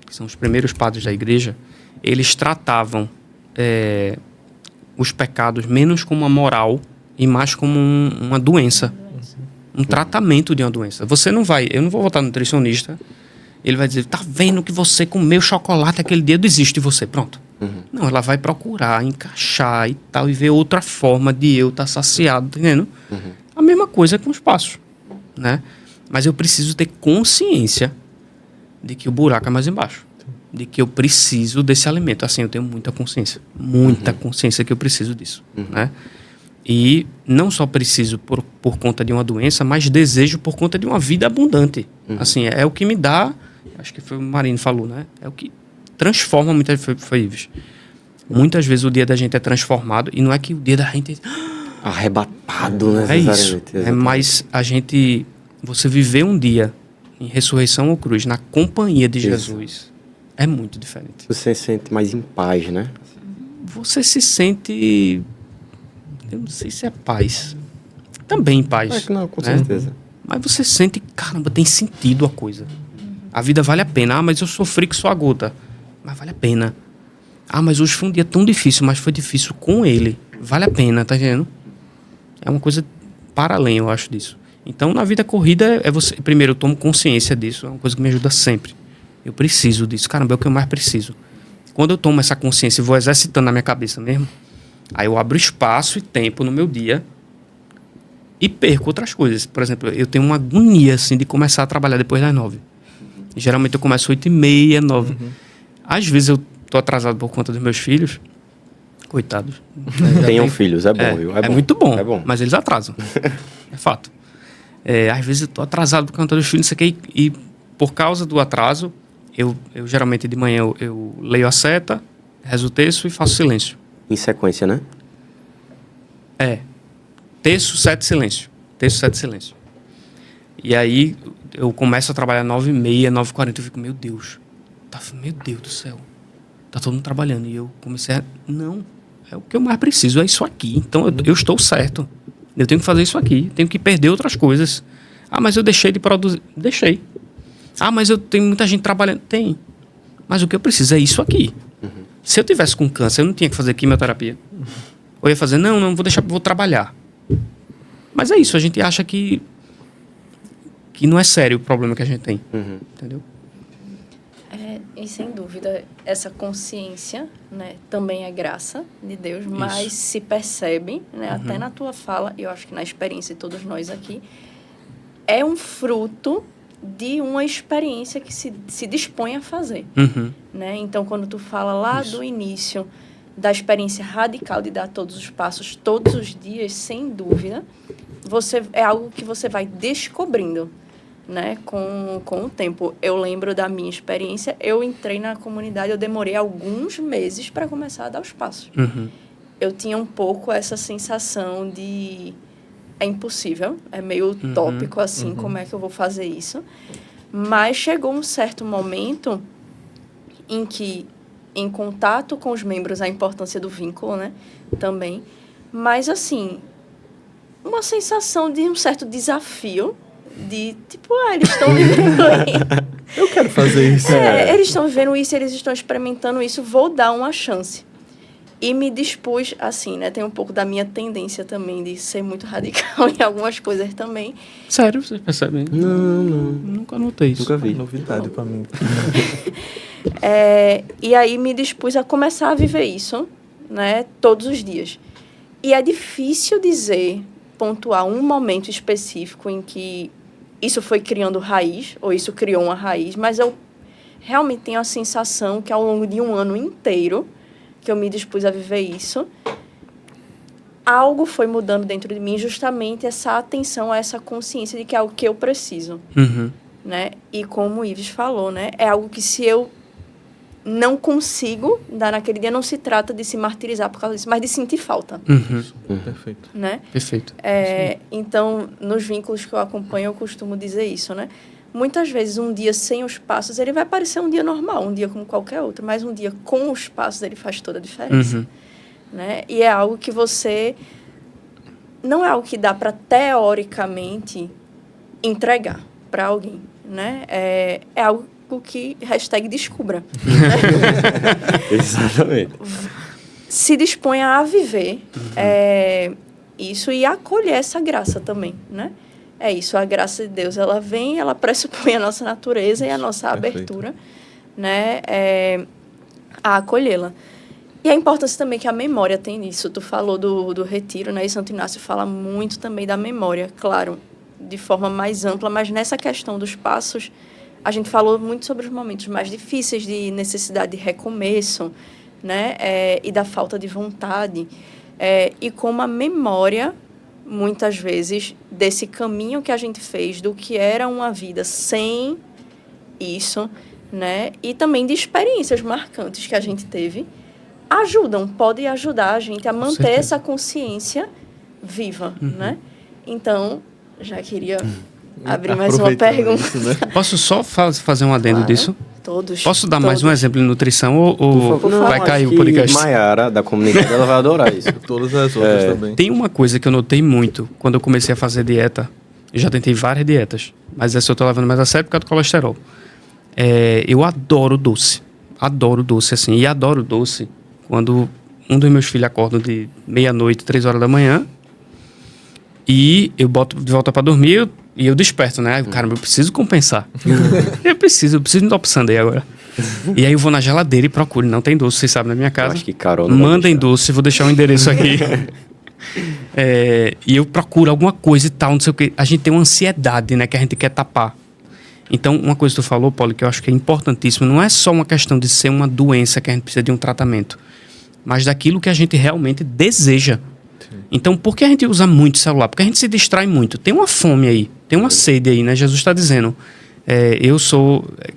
que são os primeiros padres da igreja, eles tratavam os pecados menos como uma moral e mais como uma doença, um tratamento de uma doença. Eu não vou voltar no nutricionista, ele vai dizer, tá vendo que você comeu chocolate aquele dia, eu desisto de você, pronto. Não, ela vai procurar, encaixar e tal, e ver outra forma de eu estar saciado, tá entendendo? A mesma coisa com os passos, né? Mas eu preciso ter consciência de que o buraco é mais embaixo, de que eu preciso desse alimento. Assim, eu tenho muita consciência que eu preciso disso, né? E não só preciso por conta de uma doença, mas desejo por conta de uma vida abundante. Assim, é o que me dá, acho que foi o Marino falou, né? É o que transforma muitas vezes. Muitas vezes o dia da gente é transformado e não é que o dia da gente arrebatado, né? É isso. Mas você viver um dia em ressurreição ou cruz na companhia de Jesus é muito diferente. Você se sente mais em paz, né? Você se sente, eu não sei se é paz, também em paz. Não, com certeza. Mas você sente, caramba, tem sentido a coisa. A vida vale a pena. Mas eu sofri que só a gota. Mas vale a pena. Mas hoje foi um dia tão difícil, mas foi difícil com ele. Vale a pena, tá entendendo? É uma coisa para além, eu acho, disso. Então, na vida corrida, primeiro, eu tomo consciência disso. É uma coisa que me ajuda sempre. Eu preciso disso. Caramba, é o que eu mais preciso. Quando eu tomo essa consciência e vou exercitando na minha cabeça mesmo, aí eu abro espaço e tempo no meu dia e perco outras coisas. Por exemplo, eu tenho uma agonia, assim, de começar a trabalhar depois das 9. Geralmente eu começo 8h30, 9. Às vezes eu tô atrasado por conta dos meus filhos. Coitados. Tenham filhos, é bom, viu? É muito bom, é bom, mas eles atrasam. É fato. Às vezes eu tô atrasado por conta dos filhos, não sei o que, e por causa do atraso, eu geralmente de manhã eu leio a seta, rezo o terço e faço silêncio. Em sequência, né? Terço, sete, silêncio. Terço, sete, silêncio. E aí eu começo a trabalhar 9h30, 9h40, eu fico, meu Deus do céu, tá todo mundo trabalhando. E eu comecei não, é o que eu mais preciso, é isso aqui. Então eu estou certo. Eu tenho que fazer isso aqui, tenho que perder outras coisas. Mas eu deixei de produzir. Deixei. Mas eu tenho muita gente trabalhando. Tem. Mas o que eu preciso é isso aqui. Se eu tivesse com câncer, eu não tinha que fazer quimioterapia. Eu ia fazer, não vou deixar, vou trabalhar. Mas é isso, a gente acha que não é sério o problema que a gente tem. Entendeu? E sem dúvida, essa consciência, né, também é graça de Deus, mas se percebe, né, até na tua fala, eu acho que na experiência de todos nós aqui, é um fruto de uma experiência que se dispõe a fazer. Né? Então, quando tu fala lá do início da experiência radical de dar todos os passos, todos os dias, sem dúvida, é algo que você vai descobrindo, né, com o tempo. Eu lembro da minha experiência, eu entrei na comunidade, eu demorei alguns meses para começar a dar os passos. Eu tinha um pouco essa sensação de é impossível, é meio utópico assim, como é que eu vou fazer isso? Mas chegou um certo momento em que, em contato com os membros, a importância do vínculo, né, também, mas assim, uma sensação de um certo desafio, de, tipo, eles estão vivendo isso. Eu quero fazer isso. Eles estão vivendo isso, eles estão experimentando isso, vou dar uma chance. E me dispus, assim, né? Tem um pouco da minha tendência também de ser muito radical em algumas coisas também. Sério, vocês percebem? Não. Nunca notei isso. Nunca vi. Novidade pra mim. E aí me dispus a começar a viver isso, né? Todos os dias. E é difícil dizer, pontuar um momento específico em que isso foi criando raiz, ou isso criou uma raiz, mas eu realmente tenho a sensação que ao longo de um ano inteiro que eu me dispus a viver isso, algo foi mudando dentro de mim, justamente essa atenção, essa consciência de que é algo que eu preciso, né? E como o Ives falou, né? É algo que se eu não consigo dar naquele dia, não se trata de se martirizar por causa disso, mas de sentir falta, Perfeito. né? Perfeito. Então, nos vínculos que eu acompanho, eu costumo dizer isso, né? Muitas vezes, um dia sem os passos, ele vai parecer um dia normal, um dia como qualquer outro, mas um dia com os passos, ele faz toda a diferença. Né? E é algo que você... Não é algo que dá para, teoricamente, entregar para alguém, né? É algo que #descubra. Exatamente. Se disponha a viver isso e acolher essa graça também, né? É isso, a graça de Deus, ela vem, ela pressupõe a nossa natureza e a nossa abertura, né, a acolhê-la. E a importância também que a memória tem nisso. Tu falou do retiro, né, e Santo Inácio fala muito também da memória, claro, de forma mais ampla, mas nessa questão dos passos, a gente falou muito sobre os momentos mais difíceis de necessidade de recomeço, né, e da falta de vontade, e como a memória, muitas vezes, desse caminho que a gente fez, do que era uma vida sem isso, né? E também de experiências marcantes que a gente teve, pode ajudar a gente a manter essa consciência viva, né? Então, já queria abrir mais uma pergunta. Isso, né? Posso só fazer um adendo disso? Todos. Posso dar mais um exemplo de nutrição ou vai cair o podcast? Maiara, da comunidade, ela vai adorar isso. Todas as outras também. Tem uma coisa que eu notei muito quando eu comecei a fazer dieta. Eu já tentei várias dietas, mas essa eu tô levando mais a sério por causa do colesterol. Eu adoro doce. Adoro doce, assim. E adoro doce quando um dos meus filhos acorda de meia-noite, 3 horas da manhã, e eu boto de volta para dormir e eu desperto, né? Caramba, eu preciso compensar. eu preciso me dar pro sundae agora. E aí eu vou na geladeira e procuro. Não tem doce, vocês sabem, na minha casa. Eu acho que Carol não vai Mandem deixar. doce, vou deixar o endereço aqui. E eu procuro alguma coisa e tal, não sei o quê. A gente tem uma ansiedade, né? Que a gente quer tapar. Então, uma coisa que tu falou, Paulo, que eu acho que é importantíssimo, não é só uma questão de ser uma doença que a gente precisa de um tratamento, mas daquilo que a gente realmente deseja. Então, por que a gente usa muito celular? Porque a gente se distrai muito. Tem uma fome aí, tem uma sede aí, né? Jesus está dizendo,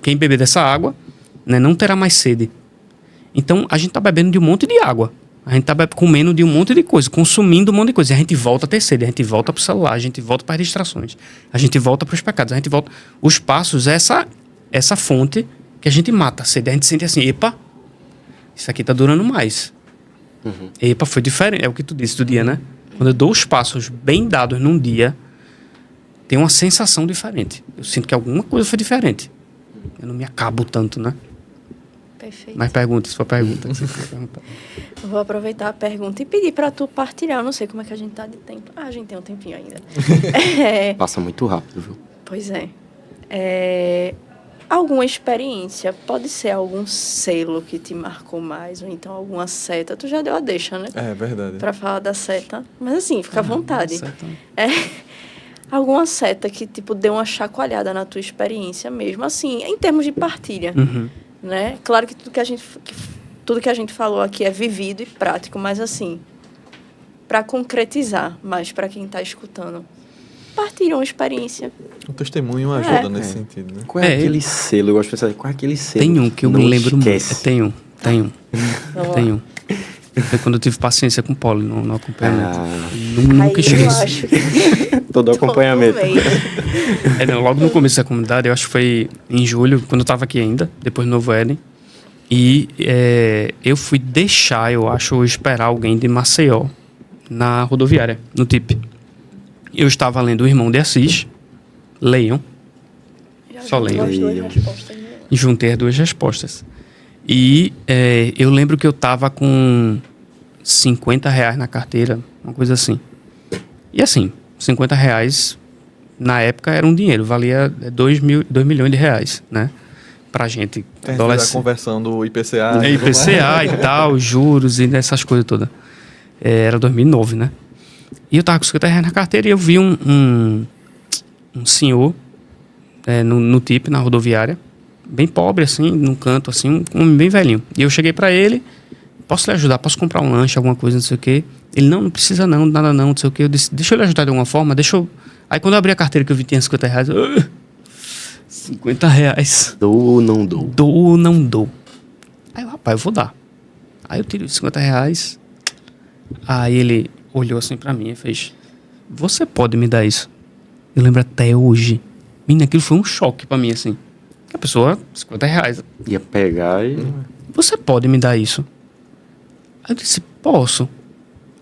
quem beber dessa água, né, não terá mais sede. Então, a gente está bebendo de um monte de água. A gente está comendo de um monte de coisa, consumindo um monte de coisa. E a gente volta a ter sede, a gente volta para o celular, a gente volta para as distrações, a gente volta para os pecados, a gente volta... Os passos é essa fonte que a gente mata a sede. A gente sente assim, epa, isso aqui está durando mais. Epa, foi diferente. É o que tu disse do dia, né? Quando eu dou os passos bem dados num dia, tem uma sensação diferente. Eu sinto que alguma coisa foi diferente. Eu não me acabo tanto, né? Perfeito. Mas pergunta, se for pergunta. Se for perguntar. Eu vou aproveitar a pergunta e pedir para tu partilhar. Eu não sei como é que a gente tá de tempo. A gente tem um tempinho ainda. Passa muito rápido, viu? Pois é. Alguma experiência, pode ser algum selo que te marcou mais, ou então alguma seta. Tu já deu a deixa, né? É verdade. Para falar da seta. Mas assim, fica à vontade. Seta. Alguma seta que, tipo, deu uma chacoalhada na tua experiência mesmo, assim, em termos de partilha. Né? Claro que tudo que a gente falou aqui é vivido e prático, mas assim, para concretizar mais para quem está escutando, partilha uma experiência. O testemunho ajuda nesse sentido, né? Qual é aquele selo? Eu gosto de pensar, qual é aquele selo? Tem um que eu não me lembro esquece? muito. Tem um. Tem um. Foi quando eu tive paciência com o Paulo no acompanhamento. Nunca Aí eu esqueço. acho que Todo acompanhamento. Logo no começo da comunidade, eu acho que foi em julho, quando eu estava aqui ainda, depois do Novo Éden. E eu fui deixar, eu acho, ou esperar alguém de Maceió na rodoviária, no TIP. Eu estava lendo O Irmão de Assis. Leiam. Só leiam. E juntei as duas respostas. E eu lembro que eu estava com R$50 na carteira, uma coisa assim. E assim, R$50 na época era um dinheiro, valia 2 milhões de reais, né? Pra gente. A gente fez a conversão do IPCA. IPCA e tal, juros e essas coisas todas. Era 2009, né? E eu tava com R$50 na carteira e eu vi um senhor no TIP, na rodoviária, bem pobre, assim, num canto, assim, um homem bem velhinho. E eu cheguei pra ele, posso lhe ajudar? Posso comprar um lanche, alguma coisa, não sei o quê? Ele, não precisa não, nada não sei o quê. Eu disse, deixa eu lhe ajudar de alguma forma, Aí quando eu abri a carteira que eu vi tinha R$50, R$50. Dou ou não dou? Dou ou não dou? Aí eu, rapaz, eu vou dar. Aí eu tirei os R$50. Aí ele olhou assim pra mim e fez, você pode me dar isso? Eu lembro até hoje. Menina, aquilo foi um choque pra mim, assim. A pessoa, R$50. Ia pegar e... Você pode me dar isso? Aí eu disse, posso.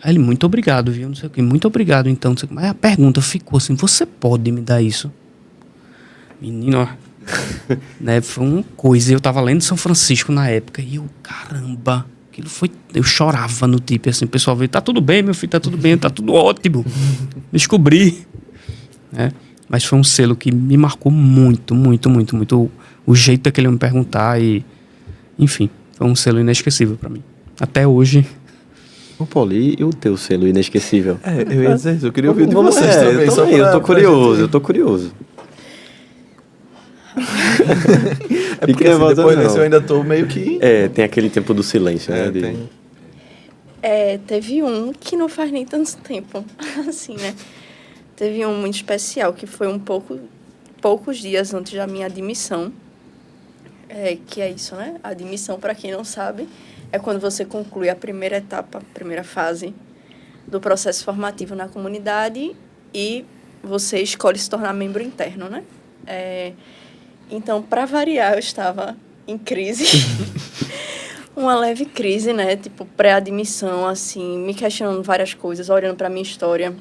Aí ele, muito obrigado, viu? Não sei o quê. Muito obrigado, então. Não sei o quê. Mas a pergunta ficou assim, você pode me dar isso? Menino, ó. Né? Foi uma coisa. Eu tava lendo São Francisco na época. E eu, caramba. Aquilo foi... Eu chorava no tipo, assim. O pessoal veio, tá tudo bem, meu filho, tá tudo bem, tá tudo ótimo. Descobri. Né? Mas foi um selo que me marcou muito, muito, muito, muito. O jeito que ele me perguntar e... Enfim, foi um selo inesquecível pra mim. Até hoje... O Poli, e o teu selo inesquecível? Eu ia dizer isso, eu queria ouvir de vocês também. Eu tô curioso. Porque assim, depois desse eu ainda tô meio que... Tem aquele tempo do silêncio, né? Tem. Teve um que não faz nem tanto tempo, assim, né? Teve um muito especial, que foi poucos dias antes da minha admissão. Que é isso, né? A admissão, para quem não sabe, é quando você conclui a primeira etapa, a primeira fase do processo formativo na comunidade e você escolhe se tornar membro interno, né? Então, para variar, eu estava em crise. Uma leve crise, né? Tipo, pré-admissão, assim, me questionando várias coisas, olhando para minha história,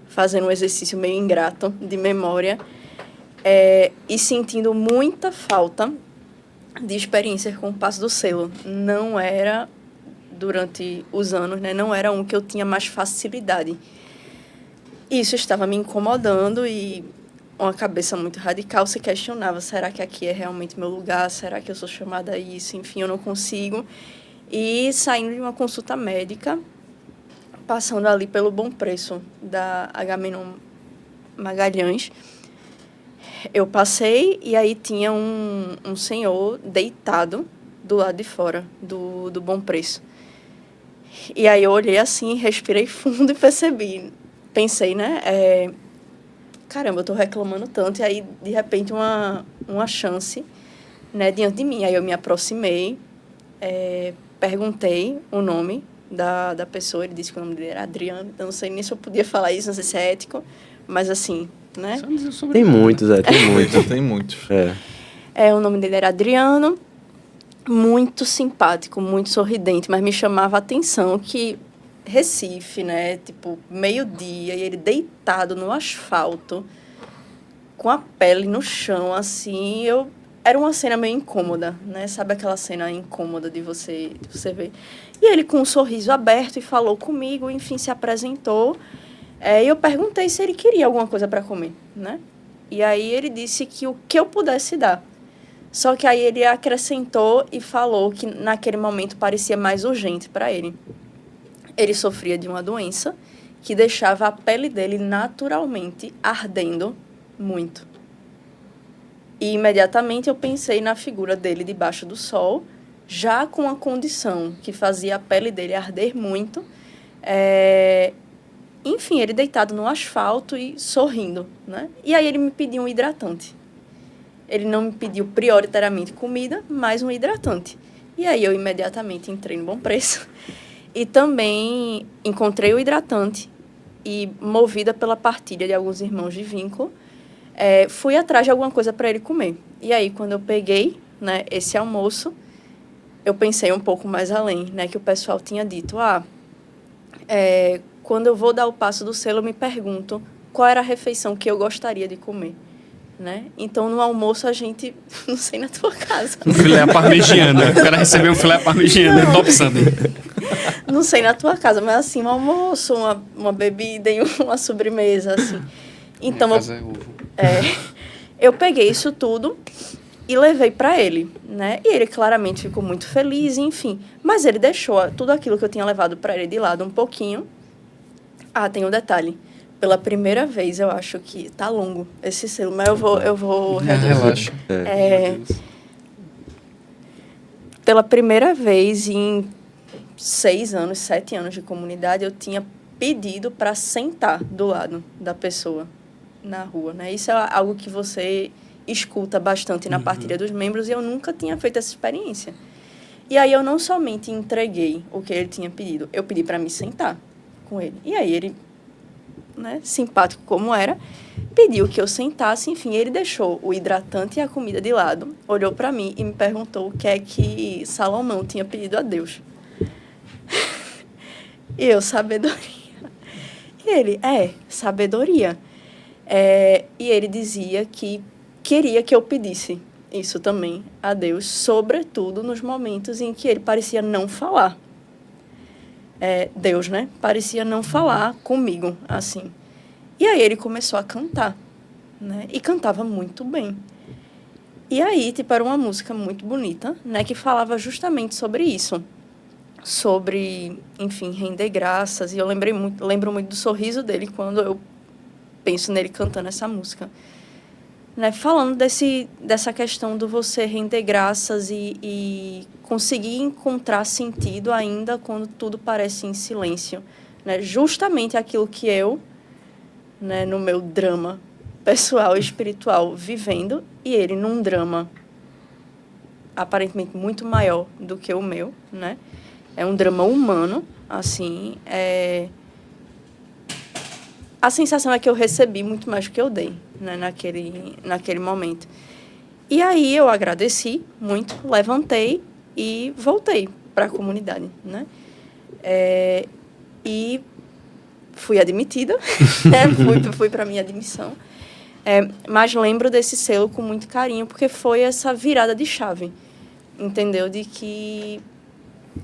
fazendo um exercício meio ingrato de memória e sentindo muita falta de experiência com o passo do selo. Não era, durante os anos, né? Não era um que eu tinha mais facilidade. Isso estava me incomodando e uma cabeça muito radical se questionava, será que aqui é realmente meu lugar? Será que eu sou chamada a isso? Enfim, eu não consigo. E saindo de uma consulta médica, passando ali pelo Bom Preço da Agamenon Magalhães, eu passei e aí tinha um senhor deitado do lado de fora do Bom Preço. E aí eu olhei assim, respirei fundo e pensei, né? Caramba, eu tô reclamando tanto. E aí, de repente, uma chance, né, diante de mim. Aí eu me aproximei, perguntei o nome da pessoa. Ele disse que o nome dele era Adriano. Eu não sei nem se eu podia falar isso, não sei se é ético. Mas assim, né? Tem muitos, tem muitos. Tem muitos. O nome dele era Adriano. Muito simpático, muito sorridente. Mas me chamava a atenção que Recife, né? Tipo, meio-dia, e ele deitado no asfalto, com a pele no chão, assim, era uma cena meio incômoda, né? Sabe aquela cena incômoda de você ver? E ele com um sorriso aberto e falou comigo, enfim, se apresentou. E eu perguntei se ele queria alguma coisa para comer, né? E aí ele disse que o que eu pudesse dar. Só que aí ele acrescentou e falou que naquele momento parecia mais urgente para ele. Ele sofria de uma doença que deixava a pele dele naturalmente ardendo muito. E imediatamente eu pensei na figura dele debaixo do sol, já com a condição que fazia a pele dele arder muito. Enfim, ele deitado no asfalto e sorrindo, né? E aí ele me pediu um hidratante. Ele não me pediu prioritariamente comida, mas um hidratante. E aí eu imediatamente entrei no Bom Preço e também encontrei o hidratante e, movida pela partilha de alguns irmãos de vínculo, fui atrás de alguma coisa para ele comer. E aí, quando eu peguei, né, esse almoço, eu pensei um pouco mais além, né, que o pessoal tinha dito, quando eu vou dar o passo do selo, eu me pergunto qual era a refeição que eu gostaria de comer. Né? Então, no almoço, a gente... Não sei na tua casa. Um filé à parmegiana. O cara recebeu um filé à parmegiana. Top Sunday. Não sei na tua casa, mas assim, um almoço, uma bebida e uma sobremesa, assim. Então, Minha casa é ovo. eu peguei isso tudo e levei para ele, né? E ele claramente ficou muito feliz, enfim. Mas ele deixou tudo aquilo que eu tinha levado para ele de lado um pouquinho. Ah, tem um detalhe. Pela primeira vez, eu acho que tá longo esse selo, mas eu vou reduzir. Relaxa. Pela primeira vez em 6 anos, 7 anos de comunidade, eu tinha pedido para sentar do lado da pessoa na rua, né? Isso é algo que você escuta bastante na partilha dos membros e eu nunca tinha feito essa experiência. E aí eu não somente entreguei o que ele tinha pedido, eu pedi para me sentar com ele. E aí ele, né, simpático como era, pediu que eu sentasse, enfim, ele deixou o hidratante e a comida de lado, olhou para mim e me perguntou o que é que Salomão tinha pedido a Deus. E eu, sabedoria. E ele, sabedoria. E ele dizia que queria que eu pedisse isso também a Deus, sobretudo nos momentos em que ele parecia não falar. Deus, né? Parecia não falar comigo, assim. E aí ele começou a cantar, né? E cantava muito bem. E aí, era uma música muito bonita, né? Que falava justamente sobre isso. Sobre, enfim, render graças. E eu lembro muito do sorriso dele quando eu penso nele cantando essa música. Né? Falando dessa questão do você render graças e conseguir encontrar sentido ainda quando tudo parece em silêncio. Né? Justamente aquilo que eu, né, no meu drama pessoal e espiritual, vivendo, e ele num drama aparentemente muito maior do que o meu, né? É um drama humano, assim, a sensação é que eu recebi muito mais do que eu dei, né, naquele momento. E aí eu agradeci muito, levantei e voltei para a comunidade, né? E fui admitida, né? fui para a minha admissão. Mas lembro desse selo com muito carinho, porque foi essa virada de chave, entendeu? De que,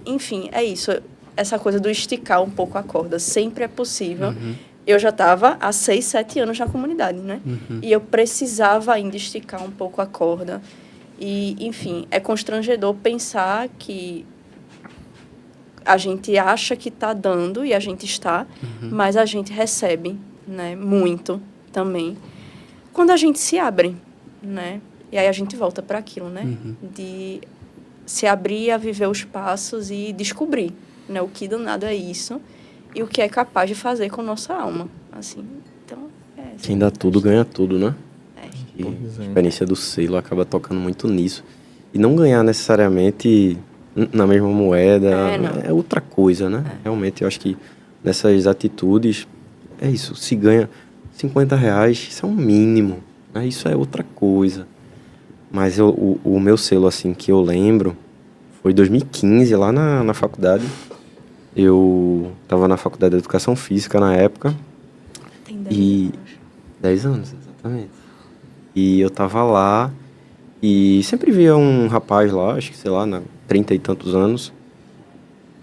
enfim, é isso. Essa coisa do esticar um pouco a corda. Sempre é possível. Uhum. Eu já estava há 6, 7 anos na comunidade, né? Uhum. E eu precisava ainda esticar um pouco a corda. E, enfim, é constrangedor pensar que a gente acha que está dando, e a gente está, mas a gente recebe, né, muito também, quando a gente se abre, né? E aí a gente volta para aquilo, né? De se abrir a viver os passos e descobrir, né, o que danado é isso e o que é capaz de fazer com nossa alma, assim. Então, quem dá tudo ganha tudo, né? E É. a experiência do selo acaba tocando muito nisso. E não ganhar necessariamente na mesma moeda é outra coisa, né? Realmente, eu acho que nessas atitudes, é isso. Se ganha R$50, isso é um mínimo, né? Isso é outra coisa. Mas o meu selo, assim, que eu lembro, foi 2015, lá na faculdade. Eu estava na faculdade de Educação Física na época. Tem 10 anos. 10 anos, exatamente. E eu tava lá e sempre via um rapaz lá, acho que, sei lá, 30 e tantos anos.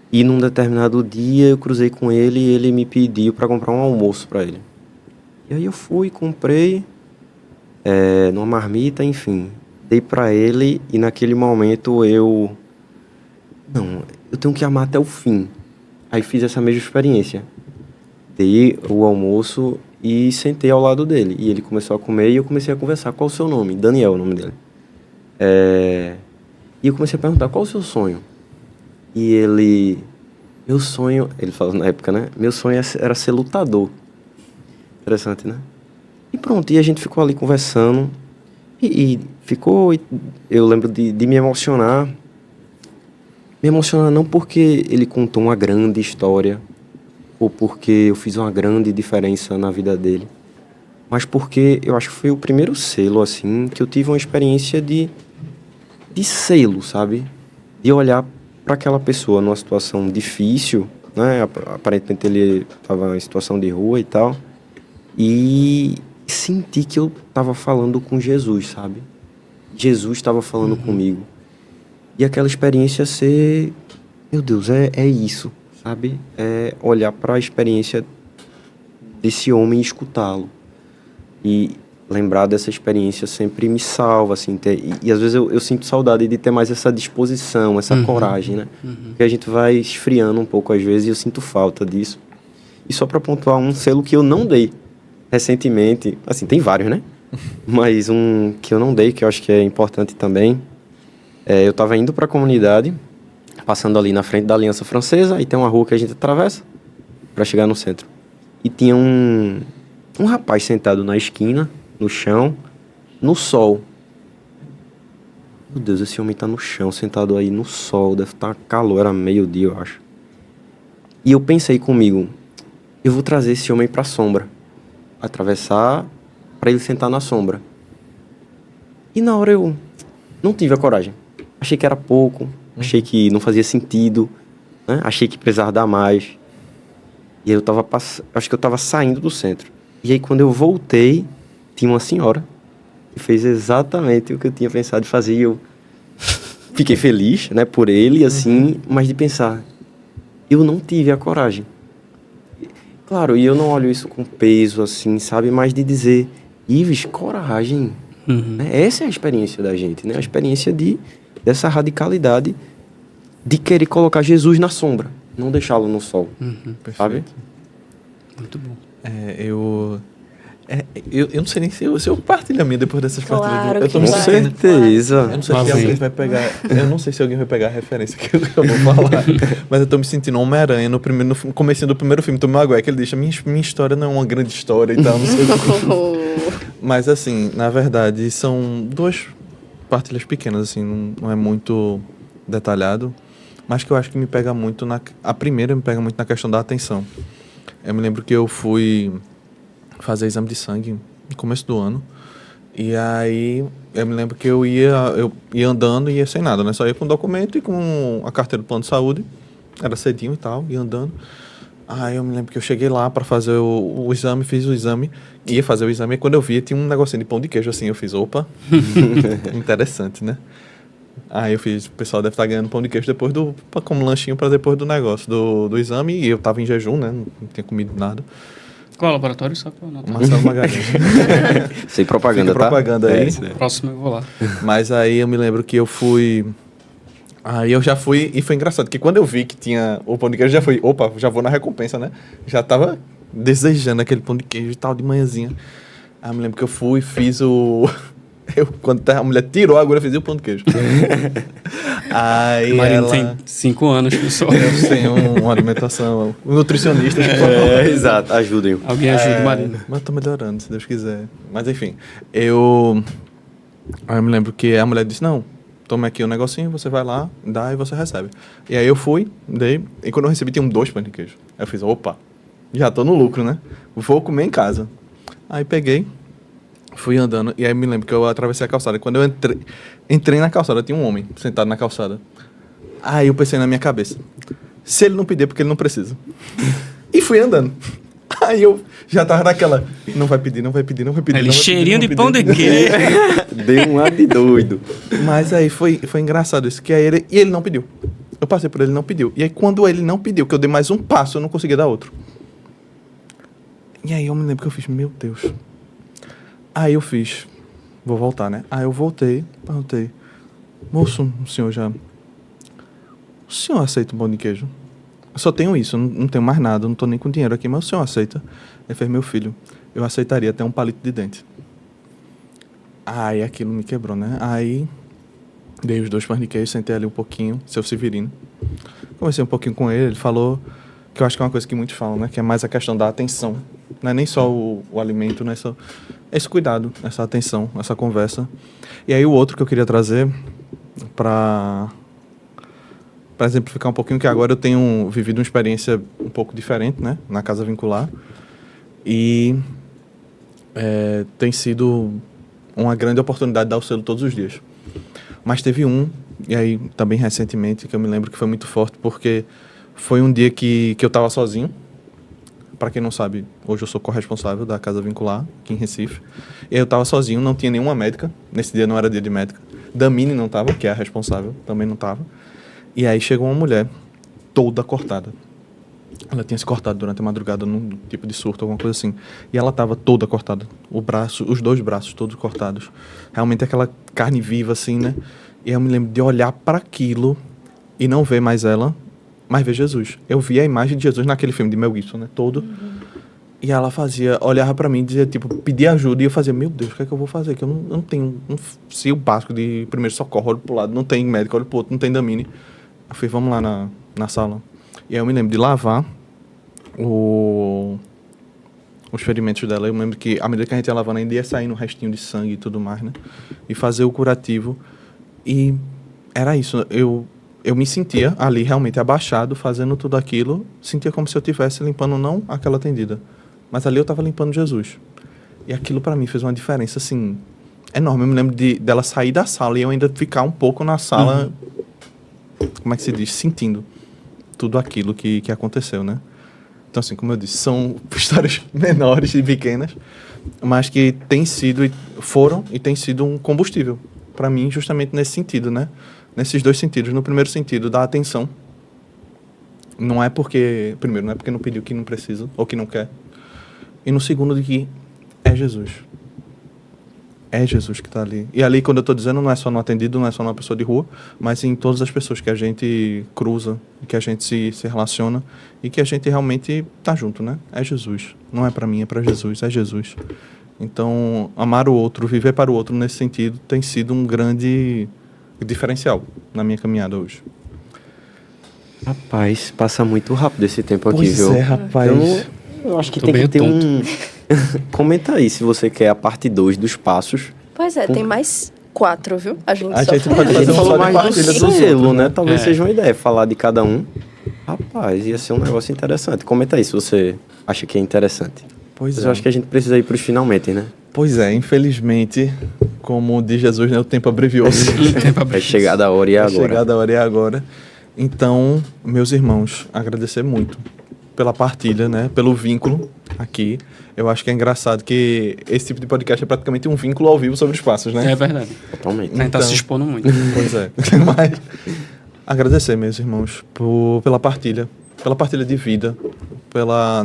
E num determinado dia eu cruzei com ele e ele me pediu para comprar um almoço para ele. E aí eu fui, comprei numa marmita, enfim. Dei para ele e naquele momento eu tenho que amar até o fim. Aí fiz essa mesma experiência. Dei o almoço e sentei ao lado dele. E ele começou a comer e eu comecei a conversar. Qual o seu nome? Daniel, o nome dele. E eu comecei a perguntar, qual o seu sonho? E ele... Meu sonho... Ele falou na época, né? Meu sonho era ser lutador. Interessante, né? E pronto, e a gente ficou ali conversando. E ficou... Eu lembro de me emocionar. Me emocionar não porque ele contou uma grande história ou porque eu fiz uma grande diferença na vida dele, mas porque eu acho que foi o primeiro selo, assim, que eu tive uma experiência de selo, sabe? De olhar para aquela pessoa numa situação difícil, né? Aparentemente ele estava em situação de rua e tal, e senti que eu estava falando com Jesus, sabe? Jesus estava falando comigo. E aquela experiência ser... Meu Deus, é isso. sabe? É olhar para a experiência desse homem e escutá-lo. E lembrar dessa experiência sempre me salva, assim. E às vezes eu sinto saudade de ter mais essa disposição, essa coragem, né? Porque a gente vai esfriando um pouco às vezes e eu sinto falta disso. E só para pontuar um selo que eu não dei recentemente, assim, tem vários, né? Mas um que eu não dei, que eu acho que é importante também, eu estava indo para a comunidade, passando ali na frente da Aliança Francesa, e tem uma rua que a gente atravessa para chegar no centro. E tinha um rapaz sentado na esquina, no chão, no sol. Meu Deus, esse homem tá no chão, sentado aí no sol, deve estar calor, era meio-dia, eu acho. E eu pensei comigo, eu vou trazer esse homem pra sombra, atravessar para ele sentar na sombra. E na hora eu não tive a coragem. Achei que era pouco, achei que não fazia sentido, né? Achei que precisava dar mais. E aí acho que eu tava saindo do centro. E aí quando eu voltei, tinha uma senhora que fez exatamente o que eu tinha pensado em fazer. E eu fiquei feliz, né, por ele, assim, mas de pensar, eu não tive a coragem. Claro, e eu não olho isso com peso, assim, sabe? Mas de dizer, Ives, coragem. Né? Essa é a experiência da gente, né? A experiência dessa radicalidade de querer colocar Jesus na sombra, não deixá-lo no sol, sabe? Muito bom. Eu não sei nem se eu partilho a minha depois dessas Claro partilhas. Eu tô que me vai. sentindo- certeza. Eu não sei se alguém vai pegar. Eu não sei se alguém vai pegar a referência que eu vou falar. Mas eu tô me sentindo Homem-Aranha no comecinho do primeiro filme do Maguire, que ele deixa minha história não é uma grande história e tal, não sei o quê. Mas assim, na verdade, são duas partilhas pequenas, assim, não é muito detalhado, mas que eu acho que me pega muito a primeira me pega muito na questão da atenção. Eu me lembro que eu fui fazer exame de sangue no começo do ano. E aí, eu me lembro que eu ia andando e ia sem nada, né? Só ia com o documento e com a carteira do plano de saúde. Era cedinho e tal, ia andando. Aí eu me lembro que eu cheguei lá pra fazer o exame, fiz o exame, ia fazer o exame, e quando eu vi, tinha um negocinho de pão de queijo assim, eu fiz, opa, interessante, né? Aí eu fiz, o pessoal deve estar ganhando pão de queijo como lanchinho pra depois do negócio, do exame, e eu tava em jejum, né? Não tinha comido nada. Qual laboratório? Só pra eu anotar. Marcelo Magalhães. Sem propaganda, Fica tá? propaganda aí. isso aí. Próximo eu vou lá. Mas aí eu me lembro que eu fui... Aí eu já fui, e foi engraçado, que quando eu vi que tinha o pão de queijo, já fui, opa, já vou na recompensa, né? Já tava desejando aquele pão de queijo e tal, de manhãzinha. Aí eu me lembro que eu fui, fiz o... quando a mulher tirou a agulha, eu fiz o pão de queijo. Aí Marino ela... tem 5 anos que eu sou. Eu tenho uma alimentação, um nutricionista. Exato, ajudem. Alguém ajuda o Marino. Mas eu tô melhorando, se Deus quiser. Mas enfim, Aí eu me lembro que a mulher disse, não, toma aqui um negocinho, você vai lá, dá e você recebe. E aí eu fui, dei, e quando eu recebi tinha 2 pães de queijo. Aí eu fiz, opa, já tô no lucro, né? Vou comer em casa. Aí peguei, fui andando, e aí me lembro que eu atravessei a calçada. Quando eu entrei na calçada, tinha um homem sentado na calçada. Aí eu pensei na minha cabeça, se ele não pedir, é porque ele não precisa. E fui andando. Aí eu já tava naquela, não vai pedir, não vai pedir, não vai pedir. Ele não vai cheirinho pedir, de não pão vai de pedir. queijo. Deu um ar de doido. Mas aí foi engraçado isso, que aí ele não pediu. Eu passei por ele, não pediu. E aí quando ele não pediu, que eu dei mais um passo, eu não conseguia dar outro. E aí eu me lembro que eu fiz, meu Deus. Aí eu fiz, vou voltar, né? Aí eu voltei, perguntei, moço, o senhor aceita um pão de queijo? Eu só tenho isso, não tenho mais nada, não tô nem com dinheiro aqui, mas o senhor aceita? Ele fez, meu filho, eu aceitaria até um palito de dente. Aí aquilo me quebrou, né? Aí dei os 2 pães de queijo, sentei ali um pouquinho, seu Severino. Conversei um pouquinho com ele, ele falou que eu acho que é uma coisa que muitos falam, né? Que é mais a questão da atenção. Não é nem só o alimento, não é só esse cuidado, essa atenção, essa conversa. E aí o outro que eu queria trazer para exemplificar um pouquinho, que agora eu tenho vivido uma experiência um pouco diferente, né? Na Casa Vincular. E tem sido uma grande oportunidade de dar o selo todos os dias. Mas teve e aí também recentemente, que eu me lembro que foi muito forte, porque foi um dia que eu estava sozinho. Para quem não sabe, hoje eu sou corresponsável da Casa Vincular, aqui em Recife. E aí eu estava sozinho, não tinha nenhuma médica. Nesse dia não era dia de médica. Damini não estava, que é a responsável, também não estava. E aí chegou uma mulher, toda cortada. Ela tinha se cortado durante a madrugada num tipo de surto, alguma coisa assim. E ela estava toda cortada. Os 2 braços todos cortados. Realmente aquela carne viva, assim, né? E eu me lembro de olhar para aquilo e não ver mais ela, mas ver Jesus. Eu vi a imagem de Jesus naquele filme de Mel Gibson, né? Todo. E ela olhava para mim e dizia, tipo, pedia ajuda. E eu fazia, meu Deus, o que é que eu vou fazer? Que eu não tenho um fio básico de primeiro socorro, olho pro lado, não tem médico, olho pro outro, não tem Damine. Eu falei, vamos lá na sala. E aí eu me lembro de lavar os ferimentos dela. Eu me lembro que, à medida que a gente ia lavando, ainda ia saindo um restinho de sangue e tudo mais, né? E fazer o curativo. E era isso. Eu me sentia ali realmente abaixado, fazendo tudo aquilo. Sentia como se eu estivesse limpando não aquela tendida, mas ali eu estava limpando Jesus. E aquilo para mim fez uma diferença, assim, enorme. Eu me lembro dela sair da sala e eu ainda ficar um pouco na sala, como é que se diz? Sentindo tudo aquilo que aconteceu, né? Então, assim, como eu disse, são histórias menores e pequenas, mas que foram e têm sido um combustível para mim, justamente nesse sentido, né? Nesses 2 sentidos. No primeiro sentido, da atenção. Não é porque não pediu que não precisa ou que não quer. E no segundo, de que é Jesus. É Jesus que está ali. E ali, quando eu estou dizendo, não é só no atendido, não é só numa pessoa de rua, mas em todas as pessoas que a gente cruza, que a gente se relaciona e que a gente realmente está junto, né? É Jesus. Não é para mim, é para Jesus. É Jesus. Então, amar o outro, viver para o outro nesse sentido, tem sido um grande diferencial na minha caminhada hoje. Rapaz, passa muito rápido esse tempo aqui, Pois viu? é, rapaz. Eu acho que Tô tem bem que ter tonto. Comenta aí se você quer a parte 2 dos passos. Pois é, tem mais 4, viu? A gente A só gente falou pode A fazer gente um falou só de mais do partilha dos selo, outros, né? né? Talvez É. seja uma ideia, falar de cada um. Rapaz, ia ser um negócio interessante. Comenta aí se você acha que é interessante. Pois Mas é. eu acho que a gente precisa ir pros finalmente, né? Pois é, infelizmente, como diz Jesus, né, o tempo abreviou-se. É chegada a hora e é É agora. chegada a hora e é agora. Então, meus irmãos, agradecer muito pela partilha, né? Pelo vínculo aqui. Eu acho que é engraçado que esse tipo de podcast é praticamente um vínculo ao vivo sobre os passos, né? É verdade. Totalmente. A gente tá Então- se expondo muito. Pois é. Mas agradecer, meus irmãos, pela partilha de vida,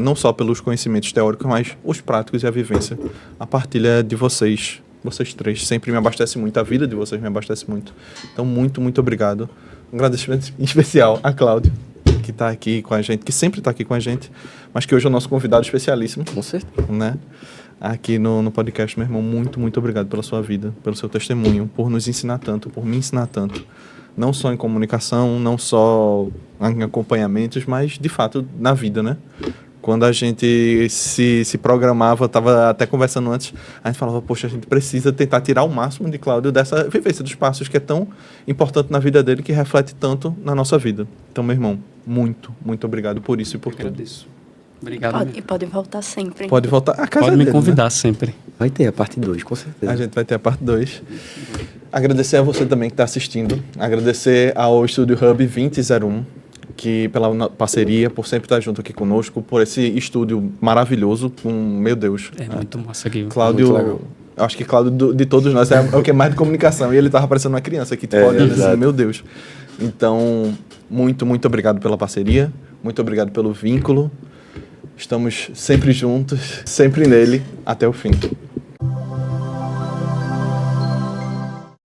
não só pelos conhecimentos teóricos, mas os práticos e a vivência. A partilha de vocês 3, sempre me abastece muito, a vida de vocês me abastece muito. Então, muito, muito obrigado. Um agradecimento em especial a Cláudio, que está aqui com a gente, que sempre está aqui com a gente, mas que hoje é o nosso convidado especialíssimo, Com certeza. né? Aqui no podcast, meu irmão, muito, muito obrigado pela sua vida, pelo seu testemunho, por nos ensinar tanto, por me ensinar tanto. Não só em comunicação, não só em acompanhamentos, mas, de fato, na vida, né? Quando a gente se programava, estava até conversando antes, a gente falava, poxa, a gente precisa tentar tirar o máximo de Cláudio dessa vivência dos passos que é tão importante na vida dele, que reflete tanto na nossa vida. Então, meu irmão, muito, muito obrigado por isso e por tudo. Agradeço. Obrigado. E mesmo. podem voltar sempre. Pode voltar a casa Pode me dele, convidar sempre. Vai ter a parte 2, com né? certeza. A gente vai ter a parte 2. Agradecer a você também que está assistindo. Agradecer ao Estúdio Hub 2001, que pela parceria, por sempre estar junto aqui conosco, por esse estúdio maravilhoso, meu Deus. É muito massa aqui. Cláudio, Muito legal. eu acho que Cláudio, de todos nós, é o que é mais de comunicação. E ele estava parecendo uma criança que, tipo, olhando assim, exato. meu Deus. Então, muito, muito obrigado pela parceria. Muito obrigado pelo vínculo. Estamos sempre juntos, sempre nele, até o fim.